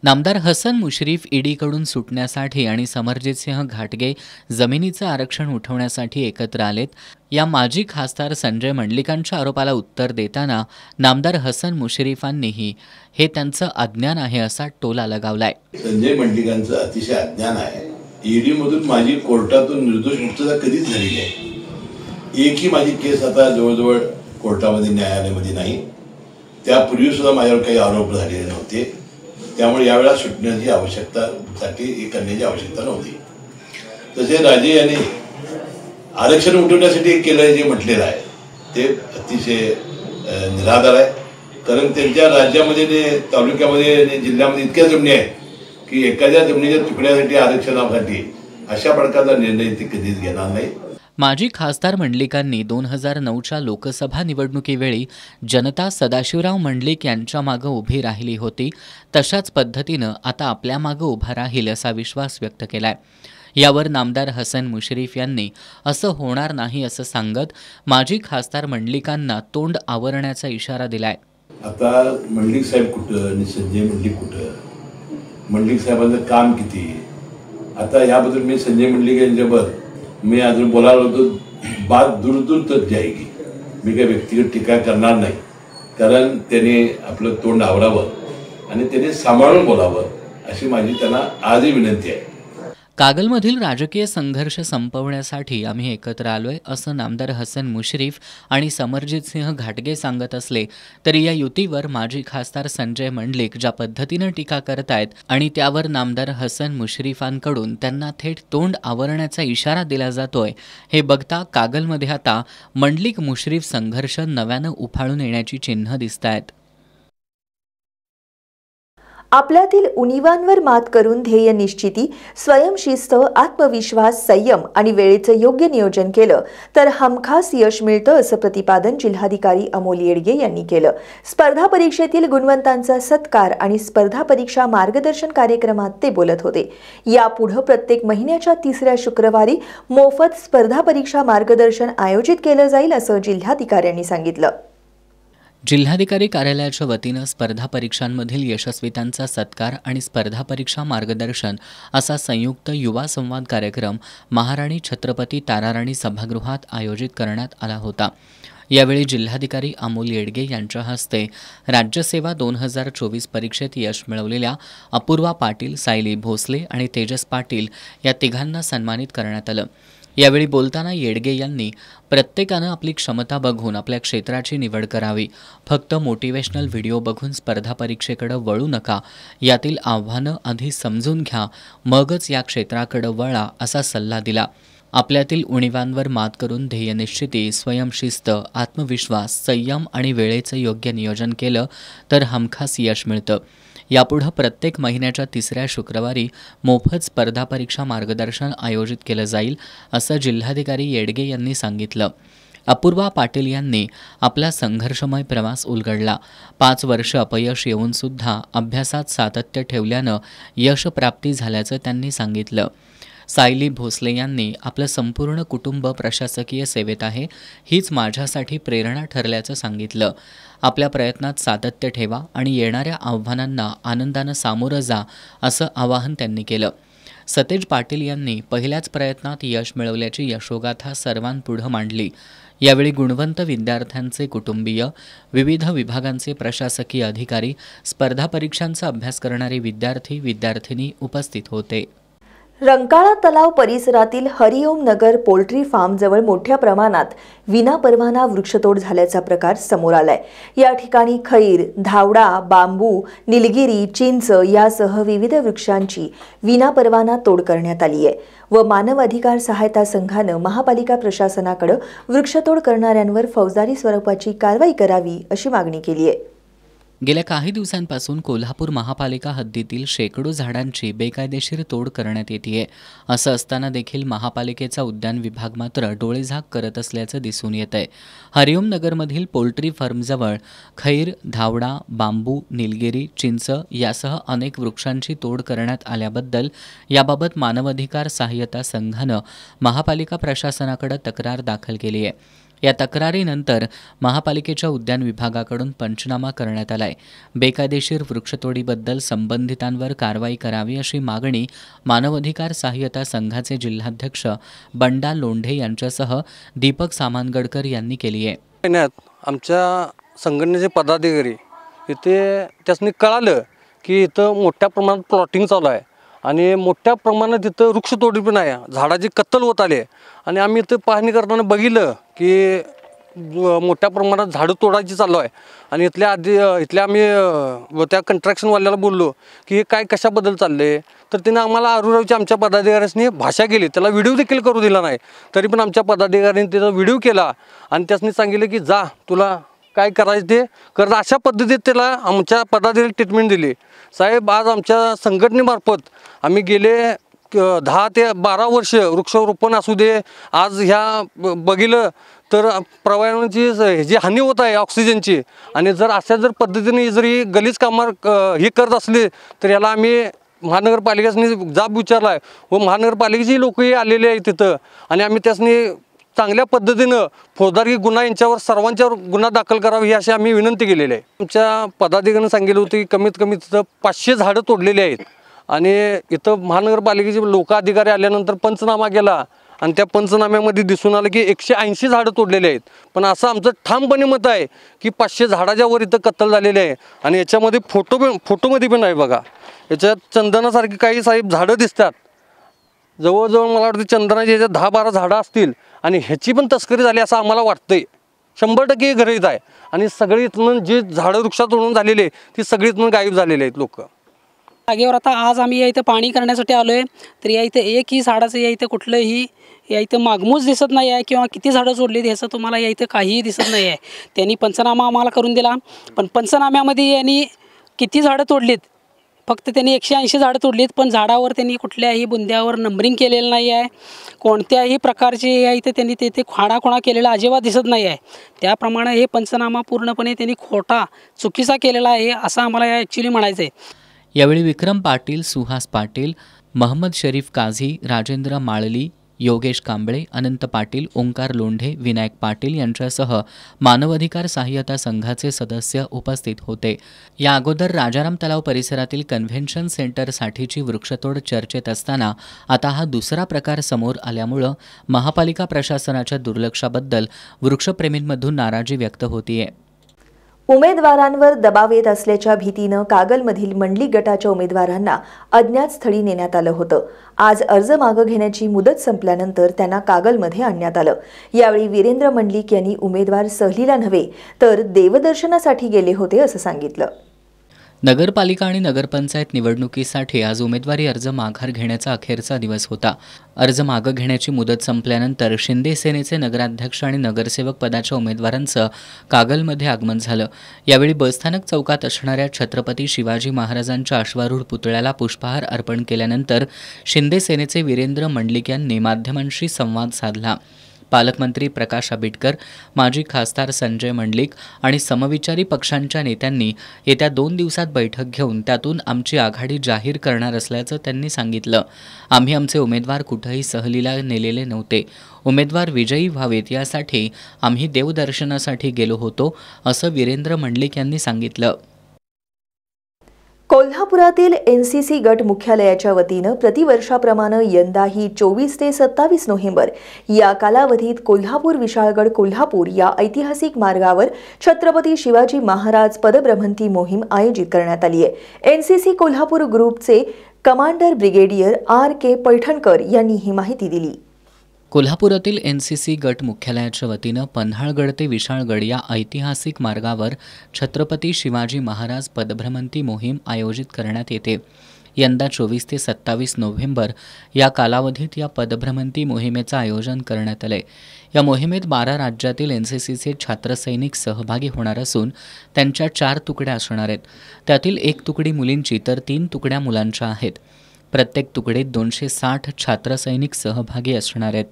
नामदार हसन मुश्रीफ ईडीकडून सुटण्यासाठी आणि समरजितसिंह घाटगे जमिनीचं आरक्षण उठवण्यासाठी एकत्र आलेत. या माजी खासदार संजय मंडलिकांच्या आरोपाला उत्तर देताना नामदार हसन मुश्रीफांनीही हे त्यांचं अज्ञान आहे असा टोला लगावलाय. संजय मंडलिकांचं अतिशय अज्ञान आहे. ईडी मधून माझी कोर्टातून निर्दोष मुक्तता कधीच झालेली आहे. एकही माझी केस आता जवळजवळ कोर्टामध्ये न्यायालयामध्ये नाही. त्यापूर्वी सुद्धा माझ्यावर काही आरोप झालेले नव्हते. त्यामुळे यावेळेला सुटण्याची आवश्यकतासाठी करण्याची आवश्यकता नव्हती. तसे राजे यांनी आरक्षण उठवण्यासाठी केलं जे म्हटलेलं आहे ते अतिशय निराधार आहे. कारण त्यांच्या राज्यामध्ये तालुक्यामध्ये जिल्ह्यामध्ये इतक्या जमिनी आहेत की एखाद्या जमिनीच्या तुकड्यासाठी आरक्षणासाठी अशा प्रकारचा निर्णय ते कधीच घेणार नाही. माजी खासदार मंडलिकांनी 2009च्या लोकसभा निवडणुकीवेळी जनता सदाशिवराव मंडलिक यांच्या मागे उभी राहिली होती. तशाच पद्धतीनं आता आपल्या मागे उभा राहील असा विश्वास व्यक्त केलाय. यावर नामदार हसन मुश्रीफ यांनी असं होणार नाही असं सांगत माजी खासदार मंडलिकांना तोंड आवरण्याचा इशारा दिलाय. आता मंडलिक साहेब कुठं आणि संजय मंडलिक कुठं, मंडलिक साहेबांचं काम किती, आता याबद्दल मी संजय मंडलिक यांच्यावर मी अजून बोलायला होतो. बात दूर दूर तक जाएगी. मी काही व्यक्तिगत टीका करणार नाही. कारण त्याने आपलं तोंड आवरावं आणि त्याने सांभाळून बोलावं अशी माझी त्यांना आजही विनंती आहे. कागलमधील राजकीय संघर्ष संपवण्यासाठी आम्ही एकत्र आलोय असं नामदार हसन मुश्रीफ आणि समरजितसिंह घाटगे सांगत असले तरी या युतीवर माजी खासदार संजय मंडलिक ज्या पद्धतीनं टीका करतायत आणि त्यावर नामदार हसन मुश्रीफांकडून त्यांना थेट तोंड आवरण्याचा इशारा दिला जातोय हे बघता कागलमध्ये आता मंडलिक मुश्रीफ संघर्ष नव्यानं उफाळून येण्याची चिन्ह दिसतायत. आपल्यातील उणिवांवर मात करून ध्येय निश्चिती, स्वयंशिस्त, आत्मविश्वास, संयम आणि वेळेचं योग्य नियोजन केलं तर हमखास यश मिळतं असं प्रतिपादन जिल्हाधिकारी अमोल येडगे यांनी केलं. स्पर्धा परीक्षेतील गुणवंतांचा सत्कार आणि स्पर्धा परीक्षा मार्गदर्शन कार्यक्रमात ते बोलत होते. यापुढे प्रत्येक महिन्याच्या 3ऱ्या शुक्रवारी मोफत स्पर्धा परीक्षा मार्गदर्शन आयोजित केलं जाईल असं जिल्हाधिकाऱ्यांनी सांगितलं. जिल्हाधिकारी कार्यालयाच्या वतीनं स्पर्धा परीक्षांमधील यशस्वीतांचा सत्कार आणि स्पर्धा परीक्षा मार्गदर्शन असा संयुक्त युवा संवाद कार्यक्रम महाराणी छत्रपती ताराराणी सभागृहात आयोजित करण्यात आला होता. यावेळी जिल्हाधिकारी अमोल येडगे यांच्या हस्ते राज्यसेवा 2024 परीक्षेत यश मिळवलेल्या अपूर्वा पाटील, सायली भोसले आणि तेजस पाटील या तिघांना सन्मानित करण्यात आलं. यावेळी बोलताना येडगे यांनी प्रत्येकानं आपली क्षमता बघून आपल्या क्षेत्राची निवड करावी. फक्त मोटिवेशनल व्हिडिओ बघून स्पर्धा परीक्षेकडे वळू नका. यातील आव्हानं आधी समजून घ्या, मगच या क्षेत्राकडे वळा असा सल्ला दिला. आपल्यातील उणिवांवर मात करून ध्येयनिश्चिती, स्वयंशिस्त, आत्मविश्वास, संयम आणि वेळेचं योग्य नियोजन केलं तर हमखास यश मिळतं. यापुढे प्रत्येक महिन्याच्या 3ऱ्या शुक्रवारी मोफत स्पर्धा परीक्षा मार्गदर्शन आयोजित केलं जाईल असं जिल्हाधिकारी येडगे यांनी सांगितलं. अपूर्वा पाटील यांनी आपला संघर्षमय प्रवास उलगडला. 5 वर्ष अपयश येऊनसुद्धा अभ्यासात सातत्य ठेवल्यानं यशप्राप्ती झाल्याचं त्यांनी सांगितलं. सायली भोसले यांनी आपलं संपूर्ण कुटुंब प्रशासकीय सेवेत आहे, हीच माझ्यासाठी प्रेरणा ठरल्याचं सांगितलं. आपल्या प्रयत्नात सातत्य ठेवा आणि येणाऱ्या आव्हानांना आनंदानं सामोरं जा असं आवाहन त्यांनी केलं. सतेज पाटील यांनी पहिल्याच प्रयत्नात यश मिळवल्याची यशोगाथा सर्वांपुढं मांडली. यावेळी गुणवंत विद्यार्थ्यांचे कुटुंबीय, विविध विभागांचे प्रशासकीय अधिकारी, स्पर्धा परीक्षांचा अभ्यास करणारे विद्यार्थी, विद्यार्थिनी उपस्थित होते. रंकाळा तलाव परिसरातील हरिओम नगर पोल्ट्री फार्म जवळ मोठ्या प्रमाणात विनापरवाना वृक्षतोड झाल्याचा प्रकार समोर आलाय. या ठिकाणी खैर, धावडा, बांबू, निलगिरी, चिंच यासह विविध वृक्षांची विनापरवाना तोड करण्यात आली आहे व मानव अधिकार सहायता संघानं महापालिका प्रशासनाकडे वृक्षतोड करणाऱ्यांवर फौजदारी स्वरूपाची कारवाई करावी अशी मागणी केली आहे. गेल्या काही दिवसांपासून कोल्हापूर महापालिका हद्दीतील शेकडो झाडांची बेकायदेशीर तोड करण्यात येते. असं असताना देखील महापालिकेचा उद्यान विभाग मात्र डोळेझाक करत असल्याचं दिसून येत आहे. हरिओम नगरमधील पोल्ट्री फार्मजवळ खैर, धावडा, बांबू, निलगिरी, चिंच यासह अनेक वृक्षांची तोड करण्यात आल्याबद्दल याबाबत मानवाधिकार सहाय्यता संघानं महापालिका प्रशासनाकडे तक्रार दाखल केली आहे. या तक्रारीनंतर महापालिकेच्या उद्यान विभागाकडून पंचनामा करण्यात आलाय. बेकायदेशीर वृक्षतोडीबद्दल संबंधितांवर कारवाई करावी अशी मागणी मानवाधिकार सहाय्यता संघाचे जिल्हाध्यक्ष बंडा लोंढे यांच्यासह दीपक सामानगडकर यांनी केली आहे. आमच्या संघटनेचे पदाधिकारी इथे त्यासनी कळालं की इथं मोठ्या प्रमाणात प्लॉटिंग चालू आहे आणि मोठ्या प्रमाणात इथं वृक्षतोडी पण आहे, झाडाची कत्तल होत आली आणि आम्ही इथं पाहणी करताना बघितलं की मोठ्या प्रमाणात झाडं तोडायची चालू आहे आणि इथल्या आम्ही त्या कंट्रॅक्शनवाल्याला बोललो की हे काय कशाबद्दल चालले, तर तिने आम्हाला आरुरावच्या आमच्या पदाधिकाऱ्यांनी भाषा केली, त्याला व्हिडिओ देखील करू दिला नाही. तरी पण आमच्या पदाधिकाऱ्यांनी त्याचा व्हिडिओ केला आणि त्यासनी सांगितलं की जा तुला काय करायचं ते कर. अशा पद्धतीत त्याला आमच्या पदाधिकारी ट्रीटमेंट दिली. साहेब, आज आमच्या संघटनेमार्फत आम्ही गेले 10 ते 12 वर्ष वृक्षारोपण असू दे, आज ह्या बघितलं तर पर्यावरणाची जी हानी होत आहे ऑक्सिजनची, आणि जर अशा पद्धतीने जरी गलीच कामार हे करत असले तर याला आम्ही महानगरपालिकेने जाब विचारला आहे व महानगरपालिकेची लोकही आलेले आहेत तिथं आणि आम्ही त्यासनी चांगल्या पद्धतीनं फौजदारी गुन्हा यांच्यावर सर्वांच्यावर गुन्हा दाखल करावा ही अशी आम्ही विनंती केलेली आहे. आमच्या पदाधिकाऱ्यांनी सांगितलं होतं की कमीत कमी तिथं 500 झाडं तोडलेली आहेत आणि इथं महानगरपालिकेचे लोक अधिकारी आल्यानंतर पंचनामा केला आणि त्या पंचनाम्यामध्ये दिसून आलं की 180 झाडं तोडलेले आहेत. पण असं आमचं ठामपणे मत आहे की 500 झाडाच्या वर इथं कत्तल झालेले आहे आणि याच्यामध्ये फोटोमध्ये पण आहे बघा, याच्यात चंदनासारखी काही साहेब झाडं दिसतात. जवळजवळ मला वाटतं चंदनाची याच्यात 10-12 झाडं असतील आणि ह्याची पण तस्करी झाली असं आम्हाला वाटतंय. 100% गरज आहे आणि सगळी इथून जी झाडं वृक्षातोडून झालेली ती सगळी इथून गायब झालेली आहेत लोक. जागेवर आता आज आम्ही या इथं पाणी करण्यासाठी आलो आहे, तर या इथं एकही झाडाचं या इथं कुठलंही या इथं मागमूस दिसत नाही आहे किंवा किती झाडं सोडलीत ह्याचं तुम्हाला या इथं काहीही दिसत नाही आहे. त्यांनी पंचनामा आम्हाला करून दिला, पण पंचनाम्यामध्ये यांनी किती झाडं तोडलीत, फक्त त्यांनी 180 झाडं तोडलीत, पण झाडावर त्यांनी कुठल्याही बुंद्यावर नंबरिंग केलेलं नाही आहे. कोणत्याही प्रकारचे या इथं त्यांनी तेथे खाडाखोडा केलेला अजिबात दिसत नाही आहे. त्याप्रमाणे हे पंचनामा पूर्णपणे त्यांनी खोटा चुकीचा केलेला आहे असं आम्हाला या ॲक्च्युली म्हणायचं आहे. यावेळी विक्रम पाटील, सुहास पाटील, महम्मद शरीफ काझी, राजेंद्र माळली, योगेश कांबळे, अनंत पाटील, ओंकार लोंढे, विनायक पाटील यांच्यासह मानवाधिकार सहाय्यता संघाचे सदस्य उपस्थित होते. या अगोदर राजाराम तलाव परिसरातील कन्व्हेन्शन सेंटरसाठीची वृक्षतोड चर्चेत असताना आता हा दुसरा प्रकार समोर आल्यामुळं महापालिका प्रशासनाच्या दुर्लक्षाबद्दल वृक्षप्रेमींमधून नाराजी व्यक्त होतीये. उमेदवारांवर दबाव येत असल्याच्या भीतीनं कागलमधील मंडलिक गटाच्या उमेदवारांना अज्ञात स्थळी नेण्यात आलं होतं. आज अर्ज मागं घेण्याची मुदत संपल्यानंतर त्यांना कागलमध्ये आणण्यात आलं. यावेळी वीरेंद्र मंडलिक यांनी उमेदवार सहलीला नव्हे तर देवदर्शनासाठी गेले होते असं सांगितलं. नगरपालिका आणि नगरपंचायत निवडणुकीसाठी आज उमेदवारी अर्ज माघार घेण्याचा अखेरचा दिवस होता. अर्ज मागं घेण्याची मुदत संपल्यानंतर शिंदे सेनेचे नगराध्यक्ष आणि नगरसेवक पदाच्या उमेदवारांचं कागलमध्ये आगमन झालं. यावेळी बसस्थानक चौकात असणाऱ्या छत्रपती शिवाजी महाराजांच्या अश्वारूढ पुतळ्याला पुष्पहार अर्पण केल्यानंतर शिंदे सेनेचे वीरेंद्र मंडलिक यांनी माध्यमांशी संवाद साधला. पालकमंत्री प्रकाश आंबेडकर, माजी खासदार संजय मंडलिक आणि समविचारी पक्षांच्या नेत्यांनी येत्या 2 दिवसात बैठक घेऊन त्यातून आमची आघाडी जाहीर करणार असल्याचं त्यांनी सांगितलं. आम्ही आमचे उमेदवार कुठेही सहलीला नेलेले नव्हते. उमेदवार विजयी व्हावेत यासाठी आम्ही देवदर्शनासाठी गेलो होतो असं वीरेंद्र मंडलिक यांनी सांगितलं. कोल्हापुरातील NCC गट मुख्यालयाच्या वतीनं प्रतिवर्षाप्रमाणे यंदाही 24 ते 27 नोव्हेंबर या कालावधीत कोल्हापूर विशाळगड कोल्हापूर या ऐतिहासिक मार्गावर छत्रपती शिवाजी महाराज पदभ्रमंती मोहीम आयोजित करण्यात आली आहे. NCC कोल्हापूर ग्रुपचे कमांडर ब्रिगेडियर RK पैठणकर यांनी ही माहिती दिली. कोल्हापुरातील NCC गट मुख्यालयाच्या वतीनं पन्हाळगड ते विशाळगड या ऐतिहासिक मार्गावर छत्रपती शिवाजी महाराज पदभ्रमंती मोहीम आयोजित करण्यात येते. यंदा 24 ते 27 नोव्हेंबर या कालावधीत या पदभ्रमंती मोहिमेचं आयोजन करण्यात आलंय. या मोहिमेत 12 राज्यातील NCCचे छात्रसैनिक सहभागी होणार असून त्यांच्या 4 तुकड्या असणार आहेत. त्यातील 1 तुकडी मुलींची तर 3 तुकड्या मुलांच्या आहेत. प्रत्येक तुकडीत 260 छात्रसैनिक सहभागी असणार आहेत.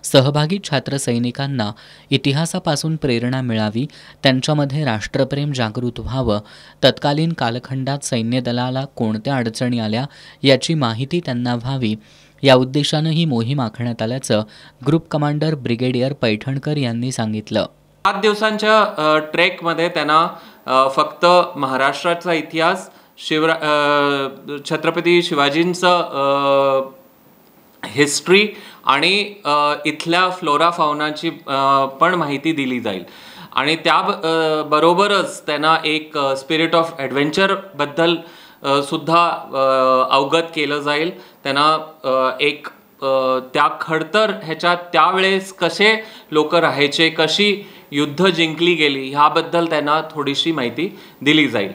सहभागी छात्रसैनिकांना इतिहासापासून प्रेरणा मिळावी, त्यांच्यामध्ये राष्ट्रप्रेम जागृत व्हावं, तत्कालीन कालखंडात सैन्यदलाला कोणत्या अडचणी आल्या याची माहिती त्यांना व्हावी या उद्देशानं ही मोहीम आखण्यात आल्याचं ग्रुप कमांडर ब्रिगेडियर पैठणकर यांनी सांगितलं. 7 दिवसांच्या ट्रेकमध्ये त्यांना फक्त महाराष्ट्राचा इतिहास, छत्रपती शिवाजींचं हिस्ट्री आणि इथल्या फ्लोरा फाउनाची पण माहिती दिली जाईल आणि त्या बरोबरच त्यांना एक स्पिरिट ऑफ ॲडव्हेंचरबद्दल सुद्धा अवगत केलं जाईल. त्यांना एक त्या खडतर ह्याच्यात त्यावेळेस कसे लोक राहायचे, कशी युद्ध जिंकली गेली ह्याबद्दल त्यांना थोडीशी माहिती दिली जाईल.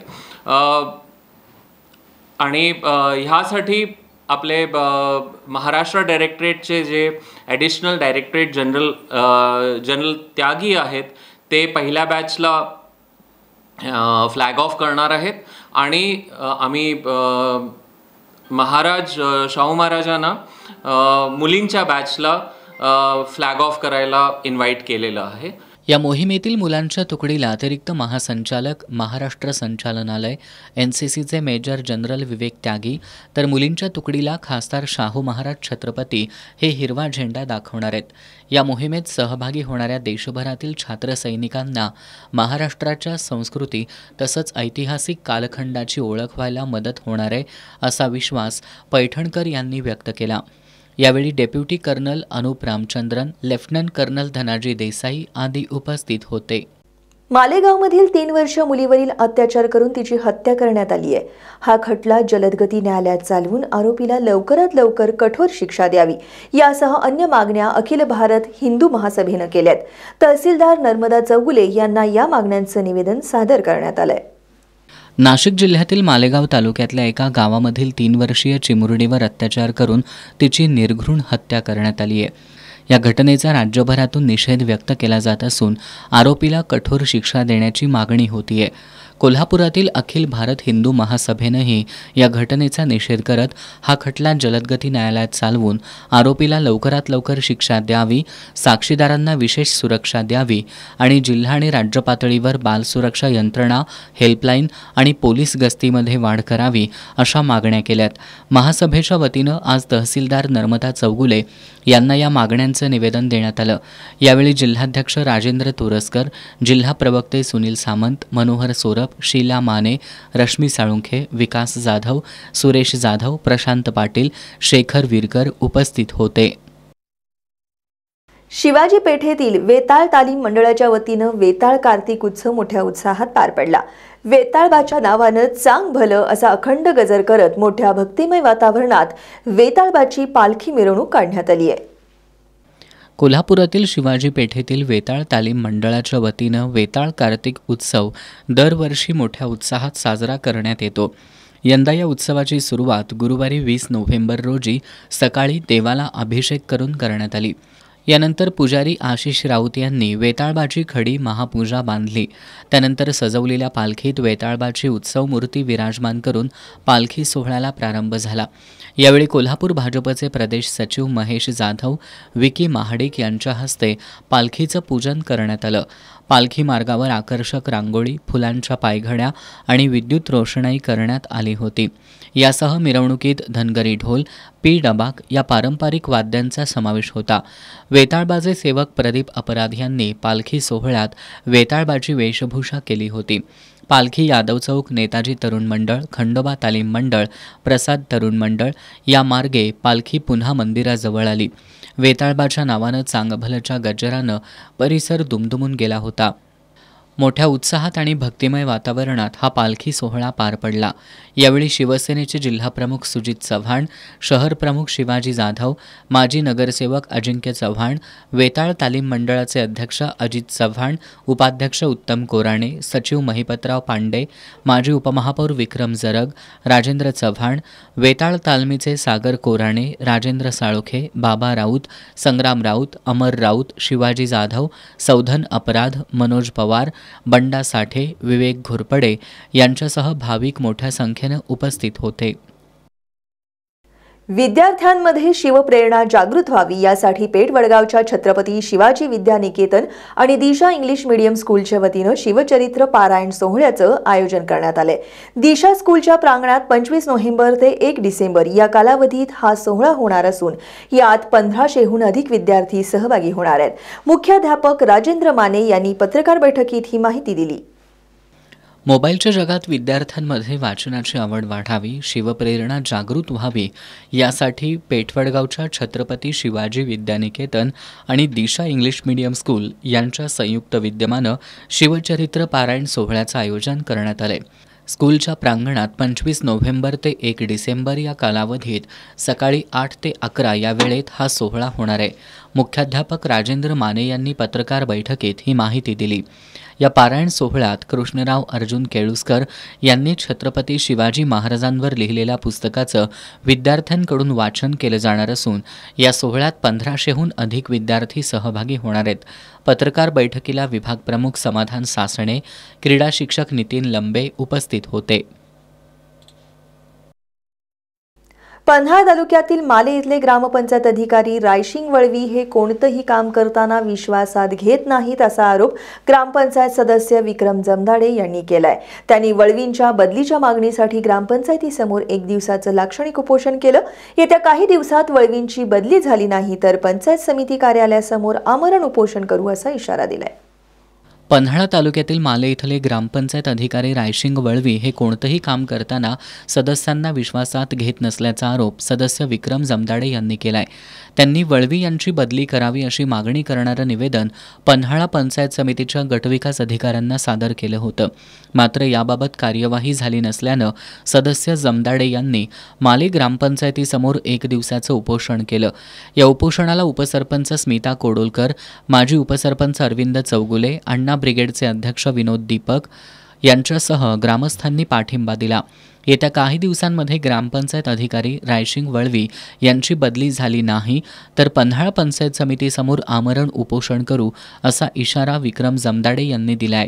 आणि ह्यासाठी आपले महाराष्ट्र डायरेक्टरेटचे जे ॲडिशनल डायरेक्टरेट जनरल त्यागी आहेत ते पहिल्या बॅचला फ्लॅग ऑफ करणार आहेत आणि आम्ही शाहू महाराजांना मुलींच्या बॅचला फ्लॅग ऑफ करायला इन्व्हाइट केलेलं आहे. या मोहिमेतील मुलांच्या तुकडीला अतिरिक्त महासंचालक, महाराष्ट्र संचालनालय, NCCचे मेजर जनरल विवेक त्यागी, तर मुलींच्या तुकडीला खासदार शाहू महाराज छत्रपती हे हिरवा झेंडा दाखवणार आहेत. या मोहिमेत सहभागी होणाऱ्या देशभरातील छात्र सैनिकांना महाराष्ट्राच्या संस्कृती तसंच ऐतिहासिक कालखंडाची ओळख व्हायला मदत होणार आहे, असा विश्वास पैठणकर यांनी व्यक्त केला. यावेळी deputy colonel Anup Ramachandran, lieutenant colonel Dhanaji Desai आदी उपस्थित होते. मालेगावमधील 3 वर्षीय मुलीवरील अत्याचार करून तिची हत्या करण्यात आली आहे. हा खटला जलदगती न्यायालयात चालवून आरोपीला लवकरात लवकर कठोर शिक्षा द्यावी यासह अन्य मागण्या अखिल भारत हिंदू महासभेनं केल्यात. तहसीलदार नर्मदा चौगुले यांना या मागण्यांचं निवेदन सादर करण्यात आलंय. नाशिक जिल्ह्यातील मालेगाव तालुक्यातल्या एका गावामधील 3 वर्षीय चिमुरडीवर अत्याचार करून तिची निर्घृण हत्या करण्यात आली आहे. या घटनेचा राज्यभरातून निषेध व्यक्त केला जात असून आरोपीला कठोर शिक्षा देण्याची मागणी होतीये. कोल्हापुरातील अखिल भारत हिंदू महासभेनंही या घटनेचा निषेध करत हा खटला जलदगती न्यायालयात चालवून आरोपीला लवकरात लवकर शिक्षा द्यावी, साक्षीदारांना विशेष सुरक्षा द्यावी आणि जिल्हा आणि राज्य पातळीवर बाल सुरक्षा यंत्रणा, हेल्पलाईन आणि पोलीस गस्तीमध्ये वाढ करावी अशा मागण्या केल्यात. महासभेच्या वतीनं आज तहसीलदार नर्मदा चौगुले यांना या मागण्यांचं निवेदन देण्यात आलं. यावेळी जिल्हाध्यक्ष राजेंद्र तोरसकर, जिल्हा प्रवक्ते सुनील सामंत, मनोहर सोरप, शीला माने, रश्मी साळुंखे, विकास जाधव, सुरेश जाधव, प्रशांत पाटील, शेखर विरकर उपस्थित होते. शिवाजी पेठेतील वेताळ तालीम मंडळाच्या वतीनं वेताळ कार्तिक उत्सव मोठ्या उत्साहात पार पडला. वेताळबाच्या नावानं चांग भलं असा अखंड गजर करत मोठ्या भक्तिमय वातावरणात वेताळबाची पालखी मिरवणूक काढण्यात आली आहे. कोल्हापुरातील शिवाजी पेठेतील वेताळ तालीम मंडळाच्या वतीनं वेताळ कार्तिक उत्सव दरवर्षी मोठ्या उत्साहात साजरा करण्यात येतो. यंदा या उत्सवाची सुरुवात गुरुवारी 20 नोव्हेंबर रोजी सकाळी देवाला अभिषेक करून करण्यात आली. यानंतर पुजारी आशिष राऊत यांनी वेताळबाची खडी महापूजा बांधली. त्यानंतर सजवलेल्या पालखीत वेताळबाची उत्सव मूर्ती विराजमान करून पालखी सोहळ्याला प्रारंभ झाला. यावेळी कोल्हापूर भाजपचे प्रदेश सचिव महेश जाधव, विकी महाडिक यांच्या हस्ते पालखीचं पूजन करण्यात आलं. पालखी मार्गावर आकर्षक रांगोळी, फुलांच्या पायघड्या आणि विद्युत रोषणाई करण्यात आली होती. यासह मिरवणुकीत धनगरी ढोल, पी डबाक या पारंपरिक वाद्यांचा समावेश होता. वेताळबाचे सेवक प्रदीप अपराध यांनी पालखी सोहळ्यात वेताळबाची वेशभूषा केली होती. पालखी यादव चौक, नेताजी तरुण मंडळ, खंडोबा तालीम मंडळ, प्रसाद तरुण मंडळ या मार्गे पालखी पुन्हा मंदिराजवळ आली. वेताळबाच्या नावानं चांगभलच्या गजरानं परिसर दुमदुमून गेला होता. मोठ्या उत्साहात आणि भक्तिमय वातावरणात हा पालखी सोहळा पार पडला. यावेळी शिवसेनेचे जिल्हाप्रमुख सुजित चव्हाण, शहर प्रमुख शिवाजी जाधव, माजी नगरसेवक अजिंक्य चव्हाण, वेताळ तालीम मंडळाचे अध्यक्ष अजित चव्हाण, उपाध्यक्ष उत्तम कोराणे, सचिव महिपतराव पांडे, माजी उपमहापौर विक्रम जरग, राजेंद्र चव्हाण, वेताळ तालमीचे सागर कोराणे, राजेंद्र साळोखे, बाबा राऊत, संग्राम राऊत, अमर राऊत, शिवाजी जाधव, सौधन अपराध, मनोज पवार, बंडा साठे, विवेक घोरपडे यांच्यासह भाविक मोठ्या संख्येनं उपस्थित होते. विद्यार्थ्यांमध्ये शिवप्रेरणा जागृत व्हावी यासाठी पेठ वडगावच्या छत्रपती शिवाजी विद्यानिकेतन आणि दिशा इंग्लिश मीडियम स्कूलच्या वतीनं शिवचरित्र पारायण सोहळ्याचं आयोजन करण्यात आलंय. दिशा स्कूलच्या प्रांगणात 25 नोव्हेंबर ते 1 डिसेंबर या कालावधीत हा सोहळा होणार असून यात 1500हून अधिक विद्यार्थी सहभागी होणार आहेत. मुख्याध्यापक राजेंद्र माने यांनी पत्रकार बैठकीत ही माहिती दिली. मोबाईलच्या जगात विद्यार्थ्यांमध्ये वाचनाची आवड वाढावी, शिवप्रेरणा जागृत व्हावी यासाठी पेठवडगावच्या छत्रपती शिवाजी विद्यानिकेतन आणि दिशा इंग्लिश मीडियम स्कूल यांच्या संयुक्त विद्यमानं शिवचरित्र पारायण सोहळ्याचं आयोजन करण्यात आले. स्कूलच्या प्रांगणात 25 नोव्हेंबर ते 1 डिसेंबर या कालावधीत सकाळी 8 ते 11 या वेळेत हा सोहळा होणार आहे. मुख्याध्यापक राजेंद्र माने यांनी पत्रकार बैठकीत ही माहिती दिली. या पारायण सोहळ्यात कृष्णराव अर्जुन केळुस्कर यांनी छत्रपती शिवाजी महाराजांवर लिहिलेल्या पुस्तकाचं विद्यार्थ्यांकडून वाचन केलं जाणार असून या सोहळ्यात 1500हून अधिक विद्यार्थी सहभागी होणार आहेत. पत्रकार बैठकीला विभाग प्रमुख समाधान सासणे, क्रीडा शिक्षक नितीन लंबे उपस्थित होते. पन्हाळा तालुक्यातील माले इथले ग्रामपंचायत अधिकारी रायशिंग वळवी हे कोणतंही काम करताना विश्वासात घेत नाहीत असा आरोप ग्रामपंचायत सदस्य विक्रम जमदाडे यांनी केलाय. त्यांनी वळवींच्या बदलीच्या मागणीसाठी ग्रामपंचायतीसमोर 1 दिवसाचं लाक्षणिक उपोषण केलं. येत्या काही दिवसात वळवींची बदली झाली नाही तर पंचायत समिती कार्यालयासमोर आमरण उपोषण करू असा इशारा दिलाय. पन्हाळा तालुक्यातील माले इथले ग्रामपंचायत अधिकारी रायशिंग वळवी हे कोणतंही काम करताना सदस्यांना विश्वासात घेत नसल्याचा आरोप सदस्य विक्रम जमदाडे यांनी केलाय. त्यांनी वळवी यांची बदली करावी अशी मागणी करणारं निवेदन पन्हाळा पंचायत समितीच्या गटविकास अधिकाऱ्यांना सादर केलं होतं. मात्र याबाबत कार्यवाही झाली नसल्यानं सदस्य जमदाडे यांनी माले ग्रामपंचायतीसमोर 1 दिवसाचं उपोषण केलं. या उपोषणाला उपसरपंच स्मिता कोडोलकर, माजी उपसरपंच अरविंद चौगुले, अण्णा ब्रिगेडचे अध्यक्ष विनोद दीपक यांच्यासह ग्रामस्थांनी पाठिंबा दिला. येत्या काही दिवसांमध्ये ग्रामपंचायत अधिकारी रायशिंग वळवी यांची बदली झाली नाही तर पन्हाळा पंचायत समितीसमोर आमरण उपोषण करू असा इशारा विक्रम जमदाडे यांनी दिलाय.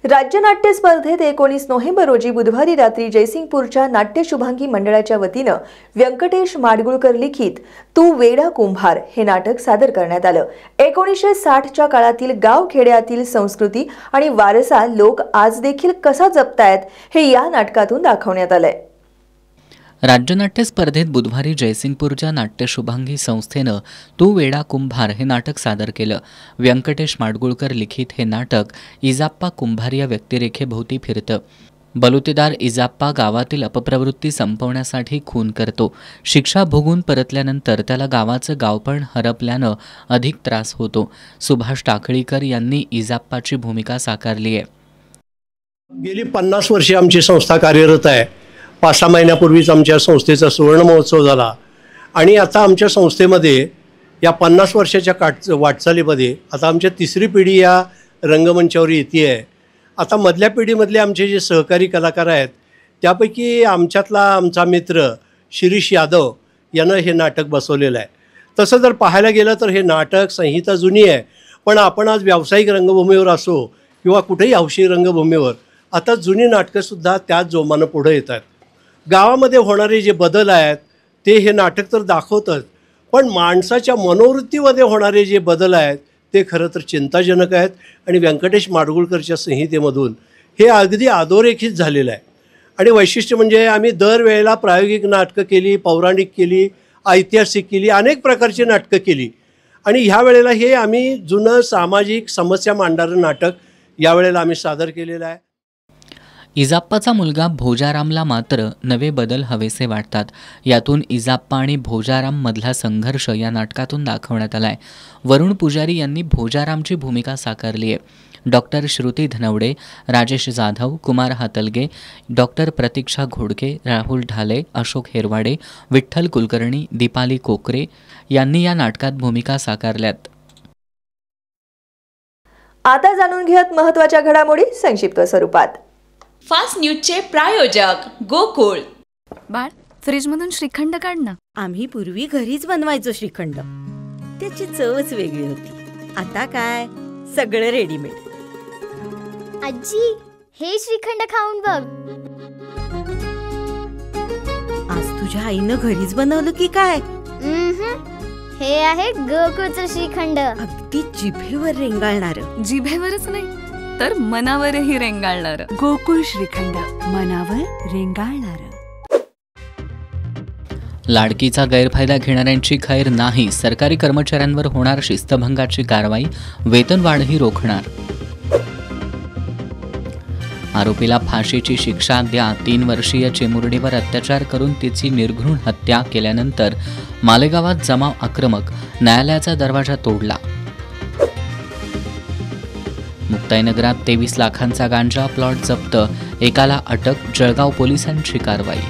राज्य नाट्य स्पर्धेत 19 नोव्हेंबर रोजी बुधवारी रात्री जयसिंगपूरच्या नाट्य शुभांगी मंडळाच्या वतीनं व्यंकटेश माडगुळकर लिखित तू वेडा कुंभार हे नाटक सादर करण्यात आलं. 1960च्या काळातील गाव खेड्यातील संस्कृती आणि वारसा लोक आज देखील कसा जपतायत हे या नाटकातून दाखवण्यात आलंय. राज्यनाट्य स्पर्धेत बुधवारी जयसिंगपूरच्या नाट्य शुभांगी संस्थेनं तू वेडा कुंभार हे नाटक सादर केलं. व्यंकटेश माडगुळकर लिखित हे नाटक इजाप्पा कुंभार या व्यक्तिरेखेभोवती फिरतं. बलुतेदार इजाप्पा गावातील अपप्रवृत्ती संपवण्यासाठी खून करतो. शिक्षा भोगून परतल्यानंतर त्याला गावाचं गावपण हरपल्यानं अधिक त्रास होतो. सुभाष टाकळीकर यांनी इजाप्पाची भूमिका साकारली आहे. गेली 50 वर्षे आमची संस्था कार्यरत आहे. 5-6 महिन्यापूर्वीच आमच्या संस्थेचा सुवर्ण महोत्सव झाला आणि आता आमच्या संस्थेमध्ये या 50 वर्षाच्या वाटचालीमध्ये आता आमच्या 3री पिढी या रंगमंचावर येते आहे. आता मधल्या पिढीमधले आमचे जे सहकारी कलाकार आहेत त्यापैकी आमचा मित्र शिरीष यादव यानं हे नाटक बसवलेलं आहे. तसं जर पाहायला गेलं तर हे नाटक संहिता जुनी आहे, पण आपण आज व्यावसायिक रंगभूमीवर असो किंवा कुठेही हौशी रंगभूमीवर आता जुनी नाटकंसुद्धा त्याच जोमानं पुढे येत आहेत. गावामध्ये होणारे जे बदल आहेत ते हे नाटक तर दाखवतंच, पण माणसाच्या मनोवृत्तीमध्ये होणारे जे बदल आहेत ते खरं तर चिंताजनक आहेत आणि व्यंकटेश माडगुळकरच्या संहितेमधून हे अगदी अधोरेखित झालेलं आहे. आणि वैशिष्ट्य म्हणजे आम्ही दरवेळेला प्रायोगिक नाटकं केली, पौराणिक केली, ऐतिहासिक केली, अनेक प्रकारची नाटकं केली आणि ह्या वेळेला हे आम्ही जुनं सामाजिक समस्या मांडणारं नाटक यावेळेला आम्ही सादर केलेलं आहे. इजाप्पाचा मुलगा भोजारामला मात्र नवे बदल हवेसे वाटतात. यातून इजाप्पा आणि भोजाराम मधला संघर्ष या नाटकातून दाखवण्यात आलाय. वरुण पुजारी यांनी भोजारामची भूमिका साकारली आहे. डॉक्टर श्रुती धनवडे, राजेश जाधव, कुमार हातलगे, डॉक्टर प्रतीक्षा घोडके, राहुल ढाले, अशोक हेरवाडे, विठ्ठल कुलकर्णी, दीपाली कोकरे यांनी या नाटकात भूमिका साकारल्यात. आता जाणून घेत महत्त्वाच्या घडामोडी संक्षिप्त स्वरूपात. फास्ट न्यूजचे प्रायोजक गोकुळ. बाळ, फ्रीजमधून श्रीखंड काढ ना. आम्ही पूर्वी घरीच बनवायचो श्रीखंड, त्याची चवच वेगळी होती. आता काय सगळं रेडीमेड. आजी, हे श्रीखंड खाऊन बघ. आज तुझ्या तुझ्या आईनं घरीच बनवलं की काय? हे आहे गोकुळचं श्रीखंड. अगदी जिभेवर रेंगाळणार. जिभेवरच नाही तर मनावरही रेंगाळणार. गोकुळ श्रीखंड, मनावर रेंगाळणार. लाडकीचा गैरफायदा घेणाऱ्यांची खैर नाही. सरकारी कर्मचाऱ्यांवर होणार शिस्तभंगाची कारवाई, वेतनवाढही रोखणार. आरोपीला फाशीची शिक्षा द्या. 3 वर्षीय चिमुरडीवर अत्याचार करून तिची निर्घृण हत्या केल्यानंतर मालेगावात जमाव आक्रमक, न्यायालयाचा दरवाजा तोडला. मुक्ताईनगरात 23 लाखांचा गांजा प्लॉट जप्त, एकाला अटक, जळगाव पोलिसांची कारवाई.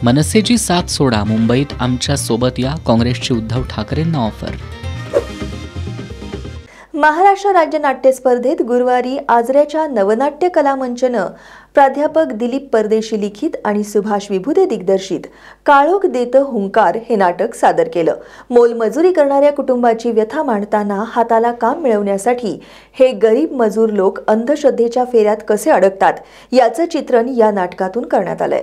मनसेची साथ सोडा, मुंबईत आमच्या सोबत या, काँग्रेसची उद्धव ठाकरेंना ऑफर. महाराष्ट्र राज्य नाट्य स्पर्धेत गुरुवारी आजऱ्याच्या नवनाट्य कला मंचनं प्राध्यापक दिलीप परदेशी लिखित आणि सुभाष विभुते दिग्दर्शित काळोख देतं हुंकार हे नाटक सादर केलं. मोलमजुरी करणाऱ्या कुटुंबाची व्यथा मांडताना हाताला काम मिळवण्यासाठी हे गरीब मजूर लोक अंधश्रद्धेच्या फेऱ्यात कसे अडकतात याचं चित्रण या नाटकातून करण्यात आलंय.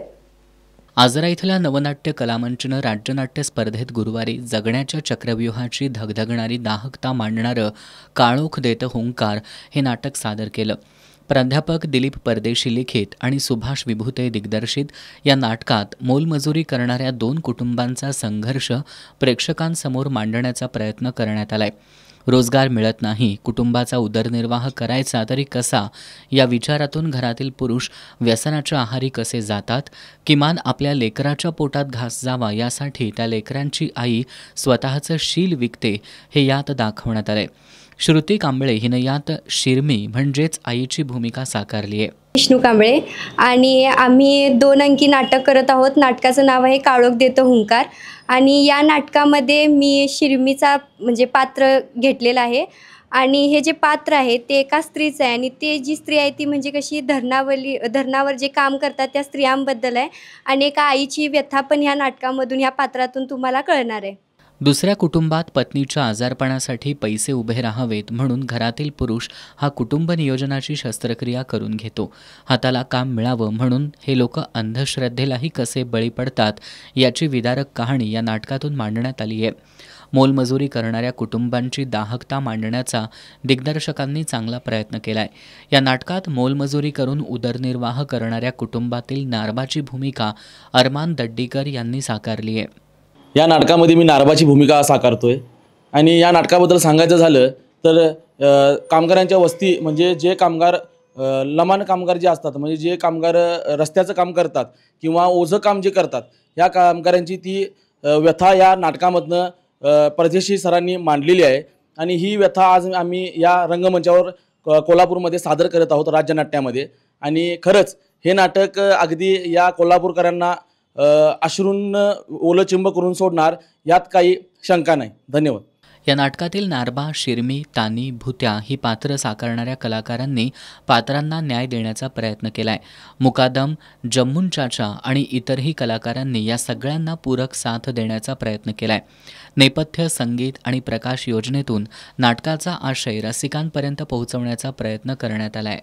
आजरा इथल्या नवनाट्य कलामंचनं राज्यनाट्य स्पर्धेत गुरुवारी जगण्याच्या चक्रव्यूहाची धगधगणारी दाहकता मांडणारं काळोख देतं हुंकार हे नाटक सादर केलं. प्राध्यापक दिलीप परदेशी लिखित आणि सुभाष विभुते दिग्दर्शित या नाटकात मोलमजुरी करणाऱ्या 2 कुटुंबांचा संघर्ष प्रेक्षकांसमोर मांडण्याचा प्रयत्न करण्यात आलाय. रोजगार मिळत नाही, कुटुंबाचा उदरनिर्वाह करायचा तरी कसा या विचारातून घरातील पुरुष व्यसनाच्या आहारी कसे जातात, किमान आपल्या लेकराच्या पोटात घास जावा यासाठी त्या लेकरांची आई स्वतःचं शील विकते हे यात दाखवण्यात आलंय. श्रुती कांबळे हिनं यात शिरमी म्हणजेच आईची भूमिका साकारली आहे. विष्णू कांबळे आणि आम्ही 2 अंकी नाटक करत आहोत. नाटकाचं नाव आहे काळोख देतं हुंकार आणि या नाटकामध्ये मी शिरमीचा म्हणजे पात्र घेतलेलं आहे आणि हे जे पात्र आहे ते एका स्त्रीचं आहे आणि ते जी स्त्री आहे ती म्हणजे कशी धरणावर जे काम करतात त्या स्त्रियांबद्दल आहे आणि एका आईची व्यथा पण ह्या नाटकामधून ह्या पात्रातून तुम्हाला कळणार आहे. दुसऱ्या कुटुंबात पत्नीच्या आजारपणासाठी पैसे उभे राहावेत म्हणून घरातील पुरुष हा कुटुंब नियोजनाची शस्त्रक्रिया करून घेतो. हाताला काम मिळावं म्हणून हे लोक अंधश्रद्धेलाही कसे बळी पडतात याची विदारक कहाणी या नाटकातून मांडण्यात आली आहे. मोलमजुरी करणाऱ्या कुटुंबांची दाहकता मांडण्याचा दिग्दर्शकांनी चांगला प्रयत्न केलाय. या नाटकात मोलमजुरी करून उदरनिर्वाह करणाऱ्या कुटुंबातील नारबाची भूमिका अरमान दड्डीकर यांनी साकारली आहे. या नाटकामध्ये मी नारबाची भूमिका साकारतोय आणि या नाटकाबद्दल सांगायचं झालं तर कामगारांच्या वस्ती म्हणजे जे कामगार लमान कामगार जे असतात म्हणजे जे कामगार रस्त्याचं काम करतात किंवा ओझं काम जे करतात या कामगारांची ती व्यथा या नाटकामधनं परदेशी सरांनी मांडलेली आहे आणि ही व्यथा आज आम्ही या रंगमंचावर कोल्हापूरमध्ये सादर करत आहोत राज्यनाट्यामध्ये. आणि खरंच हे नाटक अगदी या कोल्हापूरकरांना अश्रून ओलचिंब करून सोडणार यात काही शंका नाही. धन्यवाद. या नाटकातील नारबा, शिरमी, तानी, भुत्या ही पात्र साकारणाऱ्या कलाकारांनी पात्रांना न्याय देण्याचा प्रयत्न केलाय. मुकादम, जम्मून चाचा आणि इतरही कलाकारांनी या सगळ्यांना पूरक साथ देण्याचा प्रयत्न केलाय. नेपथ्य, संगीत आणि प्रकाश योजनेतून नाटकाचा आशय रसिकांपर्यंत पोहोचवण्याचा प्रयत्न करण्यात आलाय.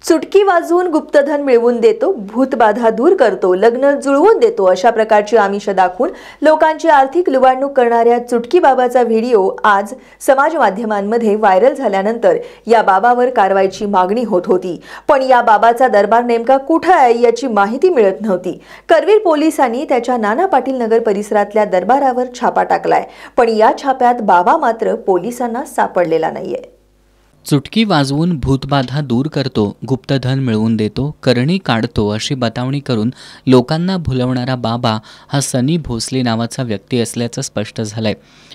चुटकी वाजवून गुप्तधन मिळवून देतो, भूतबाधा दूर करतो, लग्न जुळवून देतो अशा प्रकारची आमिष दाखवून लोकांची आर्थिक लुबाडणूक करणाऱ्या चुटकी बाबाचा व्हिडिओ आज समाज माध्यमांमध्ये व्हायरल झाल्यानंतर या बाबावर कारवाईची मागणी होत होती. पण या बाबाचा दरबार नेमका कुठे आहे याची माहिती मिळत नव्हती. करवीर पोलिसांनी त्याच्या नाना पाटील नगर परिसरातल्या दरबारावर छापा टाकलाय. पण या छाप्यात बाबा मात्र पोलिसांना सापडलेला नाहीये. चुटकी वाजवून भूतबाधा दूर करतो, गुप्तधन मिळवून देतो, करणी काढतो अशी बतावणी करून लोकांना भुलवणारा बाबा हा सनी भोसले नावाचा व्यक्ती असल्याचं स्पष्ट झालंय.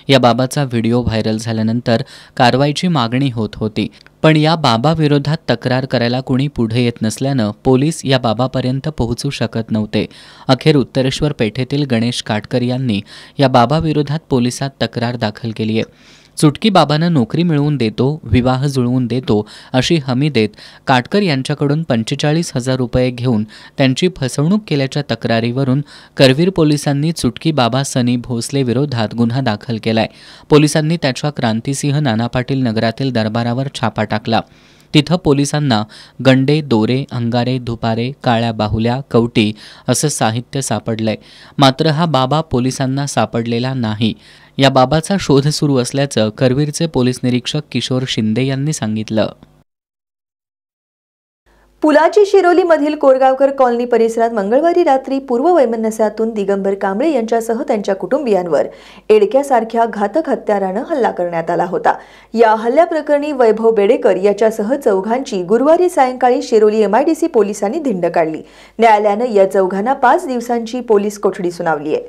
या बाबाचा व्हिडिओ व्हायरल झाल्यानंतर कारवाईची मागणी होत होती. पण या बाबाविरोधात तक्रार करायला कोणी पुढे येत नसल्यानं पोलीस या बाबापर्यंत पोहोचू शकत नव्हते. अखेर उत्तरेश्वर पेठेतील गणेश काटकर यांनी या बाबाविरोधात पोलिसात तक्रार दाखल केली आहे. चुटकी बाबानं नोकरी मिळवून देतो, विवाह जुळवून देतो अशी हमी देत काटकर यांच्याकडून 45,000 रुपये घेऊन त्यांची फसवणूक केल्याच्या तक्रारीवरून करवीर पोलिसांनी चुटकी बाबा सनी भोसले विरोधात गुन्हा दाखल केलाय. पोलिसांनी त्याच्या क्रांतिसिंह नाना पाटील नगरातील दरबारावर छापा टाकला. तिथं पोलिसांना गंडे, दोरे, अंगारे, धुपारे, काळ्या बाहुल्या, कवटी असं साहित्य सापडलंय. मात्र हा बाबा पोलिसांना सापडलेला नाही. या बाबाचा शोध सुरू असल्याचं करवीरचे पोलीस निरीक्षक किशोर शिंदे यांनी सांगितलं. पुलाची शिरोलीमधील कोरगावकर कॉलनी परिसरात मंगळवारी रात्री पूर्व वैमनस्यातून दिगंबर कांबळे यांच्यासह त्यांच्या कुटुंबियांवर एडक्यासारख्या घातक हत्यारानं हल्ला करण्यात आला होता. या हल्ल्याप्रकरणी वैभव बेडेकर याच्यासह चौघांची गुरुवारी सायंकाळी शिरोली MIDC पोलिसांनी धिंड काढली. न्यायालयानं या चौघांना 5 दिवसांची पोलीस कोठडी सुनावली आहे.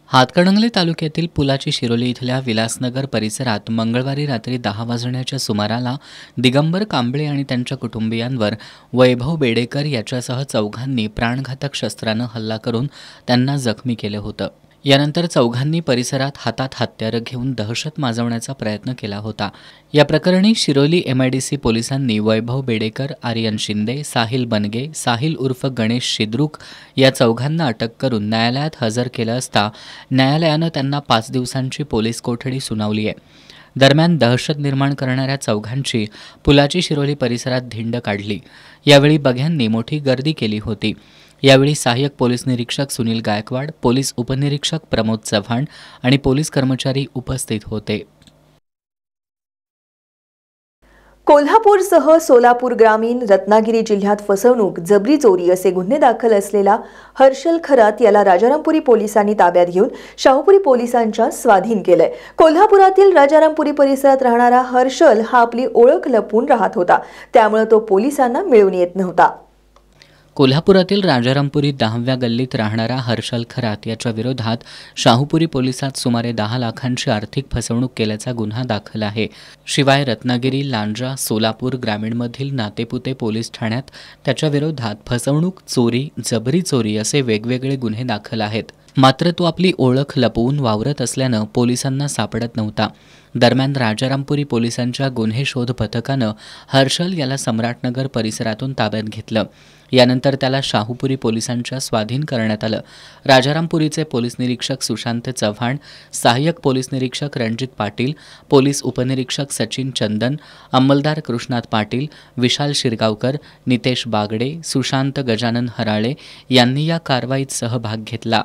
हातकणंगले तालुक्यातील पुलाची शिरोली इथल्या विलासनगर परिसरात मंगळवारी रात्री 10 वाजण्याच्या सुमाराला दिगंबर कांबळे आणि त्यांच्या कुटुंबियांवर वैभव बेडेकर याच्यासह चौघांनी प्राणघातक शस्त्रानं हल्ला करून त्यांना जखमी केलं होतं. यानंतर चौघांनी परिसरात हातात हत्यारं घेऊन दहशत माजवण्याचा प्रयत्न केला होता. या प्रकरणी शिरोली MIDC पोलिसांनी वैभव बेडेकर, आर्यन शिंदे, साहिल बनगे, साहिल उर्फ गणेश शिद्रुक या चौघांना अटक करून न्यायालयात हजर केलं असता न्यायालयानं त्यांना 5 दिवसांची पोलीस कोठडी सुनावली आहे. दरम्यान दहशत निर्माण करणाऱ्या चौघांची पुलाची शिरोली परिसरात धिंड काढली. यावेळी बघ्यांनी मोठी गर्दी केली होती. यावेळी सहाय्यक पोलीस निरीक्षक सुनील गायकवाड, पोलीस उपनिरीक्षक प्रमोद चव्हाण आणि पोलीस कर्मचारी उपस्थित होते. कोल्हापूरसह सोलापूर ग्रामीण, रत्नागिरी जिल्ह्यात फसवणूक, जबरी चोरी असे गुन्हे दाखल असलेला हर्षल खरात याला राजारामपुरी पोलिसांनी ताब्यात घेऊन शाहूपुरी पोलिसांच्या स्वाधीन केलंय. कोल्हापुरातील राजारामपुरी परिसरात राहणारा हर्षल हा आपली ओळख लपवून राहत होता, त्यामुळे तो पोलिसांना मिळून येत नव्हता. कोल्हापुरातील राजारामपुरी 10व्या गल्लीत राहणारा हर्षल खरात याच्या विरोधात शाहूपुरी पोलिसात सुमारे 10 लाखांची आर्थिक फसवणूक केल्याचा गुन्हा दाखल आहे. शिवाय रत्नागिरी, लांजा, सोलापूर ग्रामीणमधील नातेपुते पोलीस ठाण्यात त्याच्या विरोधात फसवणूक, चोरी, जबरी चोरी असे वेगवेगळे गुन्हे दाखल आहेत. मात्र तो आपली ओळख लपवून वावरत असल्यानं पोलिसांना सापडत नव्हता. दरम्यान राजारामपुरी पोलिसांच्या गुन्हे शोध पथकानं हर्षल याला सम्राटनगर परिसरातून ताब्यात घेतलं. यानंतर त्याला शाहूपुरी पोलिसांच्या स्वाधीन करण्यात आलं. राजारामपुरीचे पोलीस निरीक्षक सुशांत चव्हाण, सहाय्यक पोलीस निरीक्षक रणजित पाटील, पोलीस उपनिरीक्षक सचिन चंदन, अंमलदार कृष्णात पाटील, विशाल शिरगावकर, नितेश बागडे, सुशांत गजानन हराळे यांनी या कारवाईत सहभाग घेतला.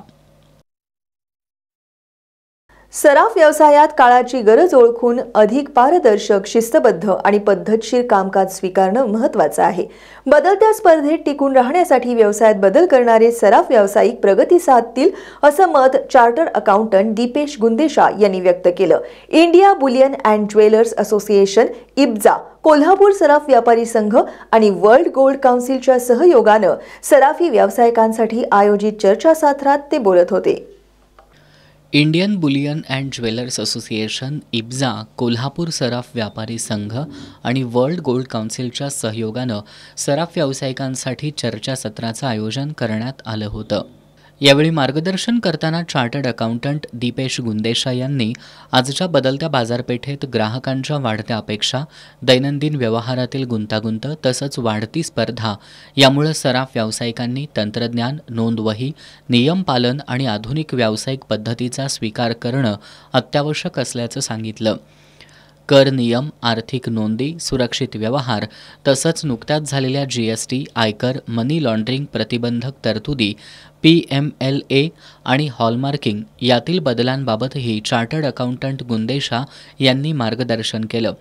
सराफ व्यवसायात काळाची गरज ओळखून अधिक पारदर्शक, शिस्तबद्ध आणि पद्धतशीर कामकाज स्वीकारणं महत्त्वाचं आहे. बदलत्या स्पर्धेत टिकून राहण्यासाठी व्यवसायात बदल करणारे सराफ व्यावसायिक प्रगती साधतील असं मत चार्टर्ड अकाउंटंट दीपेश गुंदेशा यांनी व्यक्त केलं. India bullion and jewellers association IBZA, Kolhapur सराफ व्यापारी संघ आणि वर्ल्ड गोल्ड काउन्सिलच्या सहयोगानं सराफी व्यावसायिकांसाठी आयोजित चर्चासत्रात ते बोलत होते. Indian bullion and jewellers association IBZA, Kolhapur सराफ व्यापारी संघ आणि वर्ल्ड गोल्ड काउन्सिलच्या सहयोगानं सराफ व्यावसायिकांसाठी चर्चासत्राचं आयोजन करण्यात आलं होतं. यावेळी मार्गदर्शन करताना चार्टर्ड अकाउंटंट दीपेश गुंदेशा यांनी आजच्या बदलत्या बाजारपेठेत ग्राहकांच्या वाढत्या अपेक्षा, दैनंदिन व्यवहारातील गुंतागुंत तसंच वाढती स्पर्धा यामुळे सराफ व्यावसायिकांनी तंत्रज्ञान, नोंदवही, नियम पालन आणि आधुनिक व्यावसायिक पद्धतीचा स्वीकार करणं अत्यावश्यक असल्याचं सांगितलं. कर नियम, आर्थिक नोंदी, सुरक्षित व्यवहार तसंच नुकत्याच झालेल्या GST, आयकर, मनी लॉन्ड्रिंग प्रतिबंधक तरतुदी, PMLA आणि हॉलमार्किंग यातील बदलांबाबतही चार्टर्ड अकाउंटंट गुंदेशा यांनी मार्गदर्शन केलं.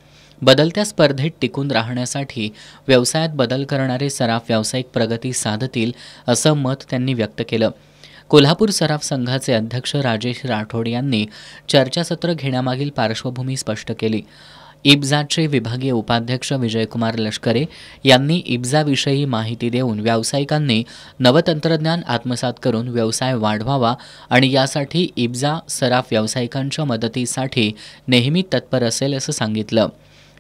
बदलत्या स्पर्धेत टिकून राहण्यासाठी व्यवसायात बदल करणारे सराफ व्यावसायिक प्रगती साधतील असं मत त्यांनी व्यक्त केलं. कोल्हापूर सराफ संघाचे अध्यक्ष राजेश राठोड यांनी चर्चासत्र घेण्यामागील पार्श्वभूमी स्पष्ट केली. IBZAचे विभागीय उपाध्यक्ष विजयकुमार लष्करे यांनी IBZAविषयी माहिती देऊन व्यावसायिकांनी नवतंत्रज्ञान आत्मसात करून व्यवसाय वाढवावा आणि यासाठी IBZA सराफ व्यावसायिकांच्या मदतीसाठी नेहमी तत्पर असेल असं सांगितलं.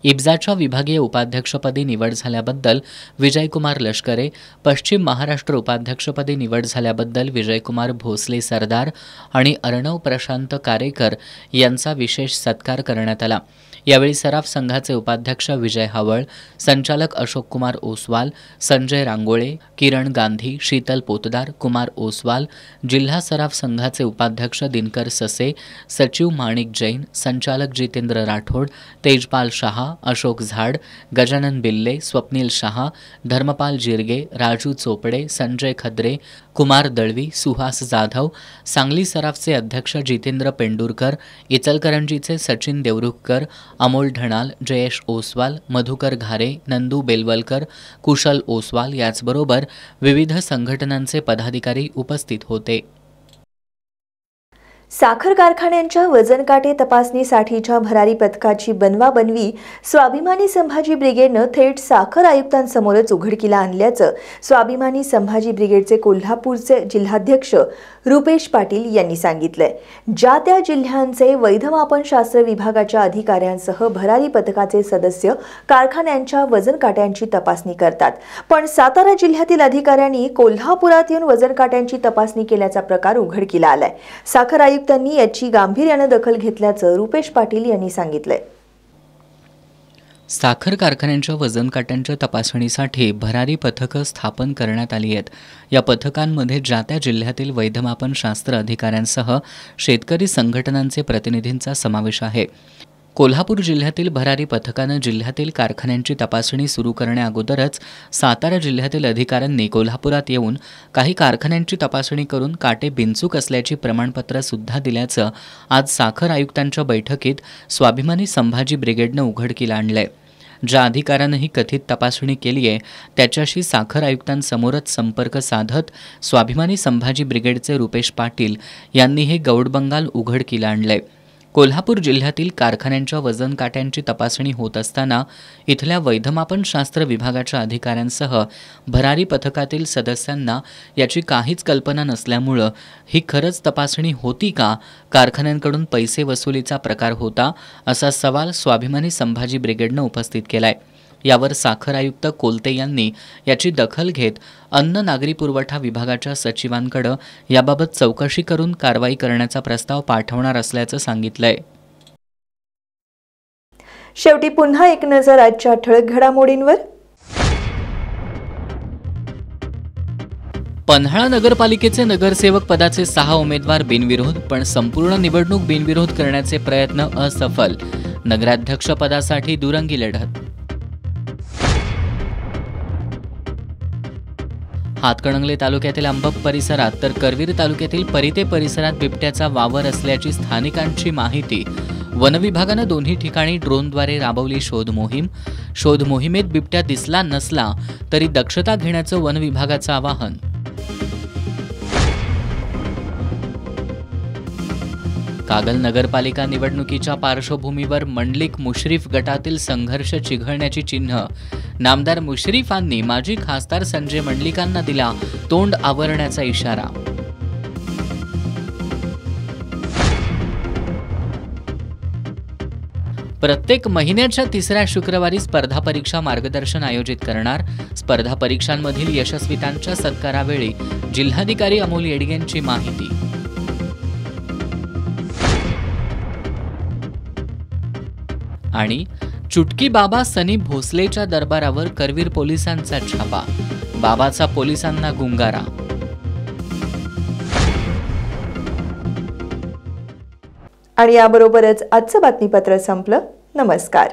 IBZAच्या विभागीय उपाध्यक्षपदी निवड झाल्याबद्दल विजयकुमार लष्करे, पश्चिम महाराष्ट्र उपाध्यक्षपदी निवड झाल्याबद्दल विजयकुमार भोसले सरदार आणि अर्णव प्रशांत कारेकर यांचा विशेष सत्कार करण्यात आला. यावेळी सराफ संघाचे उपाध्यक्ष विजय हावळ, संचालक अशोक कुमार ओसवाल, संजय रांगोळे, किरण गांधी, शीतल पोतदार, कुमार ओसवाल, जिल्हा सराफ संघाचे उपाध्यक्ष दिनकर ससे, सचिव माणिक जैन, संचालक जितेंद्र राठोड, तेजपाल शहा, अशोक झाड, गजानन बिल्ले, स्वप्नील शहा, धर्मपाल जिरगे, राजू चोपडे, संजय खद्रे, कुमार दळवी, सुहास जाधव, सांगली सराफचे अध्यक्ष जितेंद्र पेंडुरकर, इचलकरंजीचे सचिन देवरुखकर, अमोल ढणाल, जयेश ओसवाल, मधुकर घारे, नंदू बेलवलकर, कुशल ओसवाल याचबरोबर विविध संघटनांचे पदाधिकारी उपस्थित होते. साखर कारखान्यांच्या वजनकाटे तपासणीसाठीच्या भरारी पथकाची बनवाबनवी स्वाभिमानी संभाजी ब्रिगेडनं थेट साखर आयुक्तांसमोरच उघडकीला आणल्याचं स्वाभिमानी संभाजी ब्रिगेडचे कोल्हापूरचे जिल्हाध्यक्ष रुपेश पाटील यांनी सांगितलंय. ज्या त्या जिल्ह्यांचे वैधमापनशास्त्र विभागाच्या अधिकाऱ्यांसह भरारी पथकाचे सदस्य कारखान्यांच्या वजनकाट्यांची तपासणी करतात, पण सातारा जिल्ह्यातील अधिकाऱ्यांनी कोल्हापुरात येऊन वजनकाट्यांची तपासणी केल्याचा प्रकार उघडकीला आलाय. साखर आयुक्तांनी याची गांभीर्यानं दखल घेतल्याचं रुपेश पाटील यांनी सांगितलंय. साखर कारखान्यांच्या वजनकाट्यांच्या तपासणीसाठी भरारी पथकं स्थापन करण्यात आली आहेत. या पथकांमध्ये ज्या त्या जिल्ह्यातील वैधमापनशास्त्र अधिकाऱ्यांसह शेतकरी संघटनांचे प्रतिनिधींचा समावेश आहे. कोल्हापूर जिल्ह्यातील भरारी पथकानं जिल्ह्यातील कारखान्यांची तपासणी सुरू करण्याअगोदरच सातारा जिल्ह्यातील अधिकाऱ्यांनी कोल्हापुरात येऊन काही कारखान्यांची तपासणी करून काटे बिनचूक असल्याची प्रमाणपत्र सुद्धा दिल्याचं आज साखर आयुक्तांच्या बैठकीत स्वाभिमानी संभाजी ब्रिगेडनं उघडकीला आणलंय. ज्या अधिकाऱ्यानं ही कथित तपासणी केली आहे त्याच्याशी साखर आयुक्तांसमोरच संपर्क साधत स्वाभिमानी संभाजी ब्रिगेडचे रुपेश पाटील यांनी हे गौडबंगाल उघडकीला आणलंय. कोल्हापूर जिल्ह्यातील कारखान्यांच्या वजनकाट्यांची तपासणी होत असताना इथल्या वैधमापनशास्त्र विभागाच्या अधिकाऱ्यांसह भरारी पथकातील सदस्यांना याची काहीच कल्पना नसल्यामुळं ही खरंच तपासणी होती का, कारखान्यांकडून पैसे वसुलीचा प्रकार होता, असा सवाल स्वाभिमानी संभाजी ब्रिगेडनं उपस्थित केलाय. यावर साखर आयुक्त कोलते यांनी याची दखल घेत अन्न नागरी पुरवठा विभागाच्या सचिवांकडे याबाबत चौकशी करून कारवाई करण्याचा प्रस्ताव पाठवणार असल्याचं सांगितलंय. शेवटी पुन्हा एक नजर आजच्या ठळक घडामोडींवर. पन्हाळा नगरपालिकेचे नगरसेवक पदाचे 6 उमेदवार बिनविरोध, पण संपूर्ण निवडणूक बिनविरोध करण्याचे प्रयत्न असफल. नगराध्यक्ष पदासाठी दुरंगी लढत. हातकणंगले तालुक्यातील अंबप परिसरात तर करवीर तालुक्यातील परिते परिसरात बिबट्याचा वावर असल्याची स्थानिकांची माहिती. वनविभागानं दोन्ही ठिकाणी ड्रोनद्वारे राबवली शोध मोहीम. शोध मोहिमेत बिबट्या दिसला नसला तरी दक्षता घेण्याचं वनविभागाचं आवाहन. कागल नगरपालिका निवडणुकीच्या पार्श्वभूमीवर मंडलिक मुश्रीफ गटातील संघर्ष चिघळण्याची चिन्ह. नामदार मुश्रीफांनी माजी खासदार संजय मंडलिकांना दिला तोंड आवरण्याचा इशारा. प्रत्येक महिन्याच्या 3ऱ्या शुक्रवारी स्पर्धा परीक्षा मार्गदर्शन आयोजित करणार. स्पर्धा परीक्षांमधील यशस्वीतांच्या सत्कारावेळी जिल्हाधिकारी अमोल येडगेंची माहिती. आणि चुटकी बाबा सनी भोसलेच्या दरबारावर करवीर पोलिसांचा छापा. बाबाचा पोलिसांना गुंगारा. आणि याबरोबरच आजचं बातमीपत्र संपलं. नमस्कार.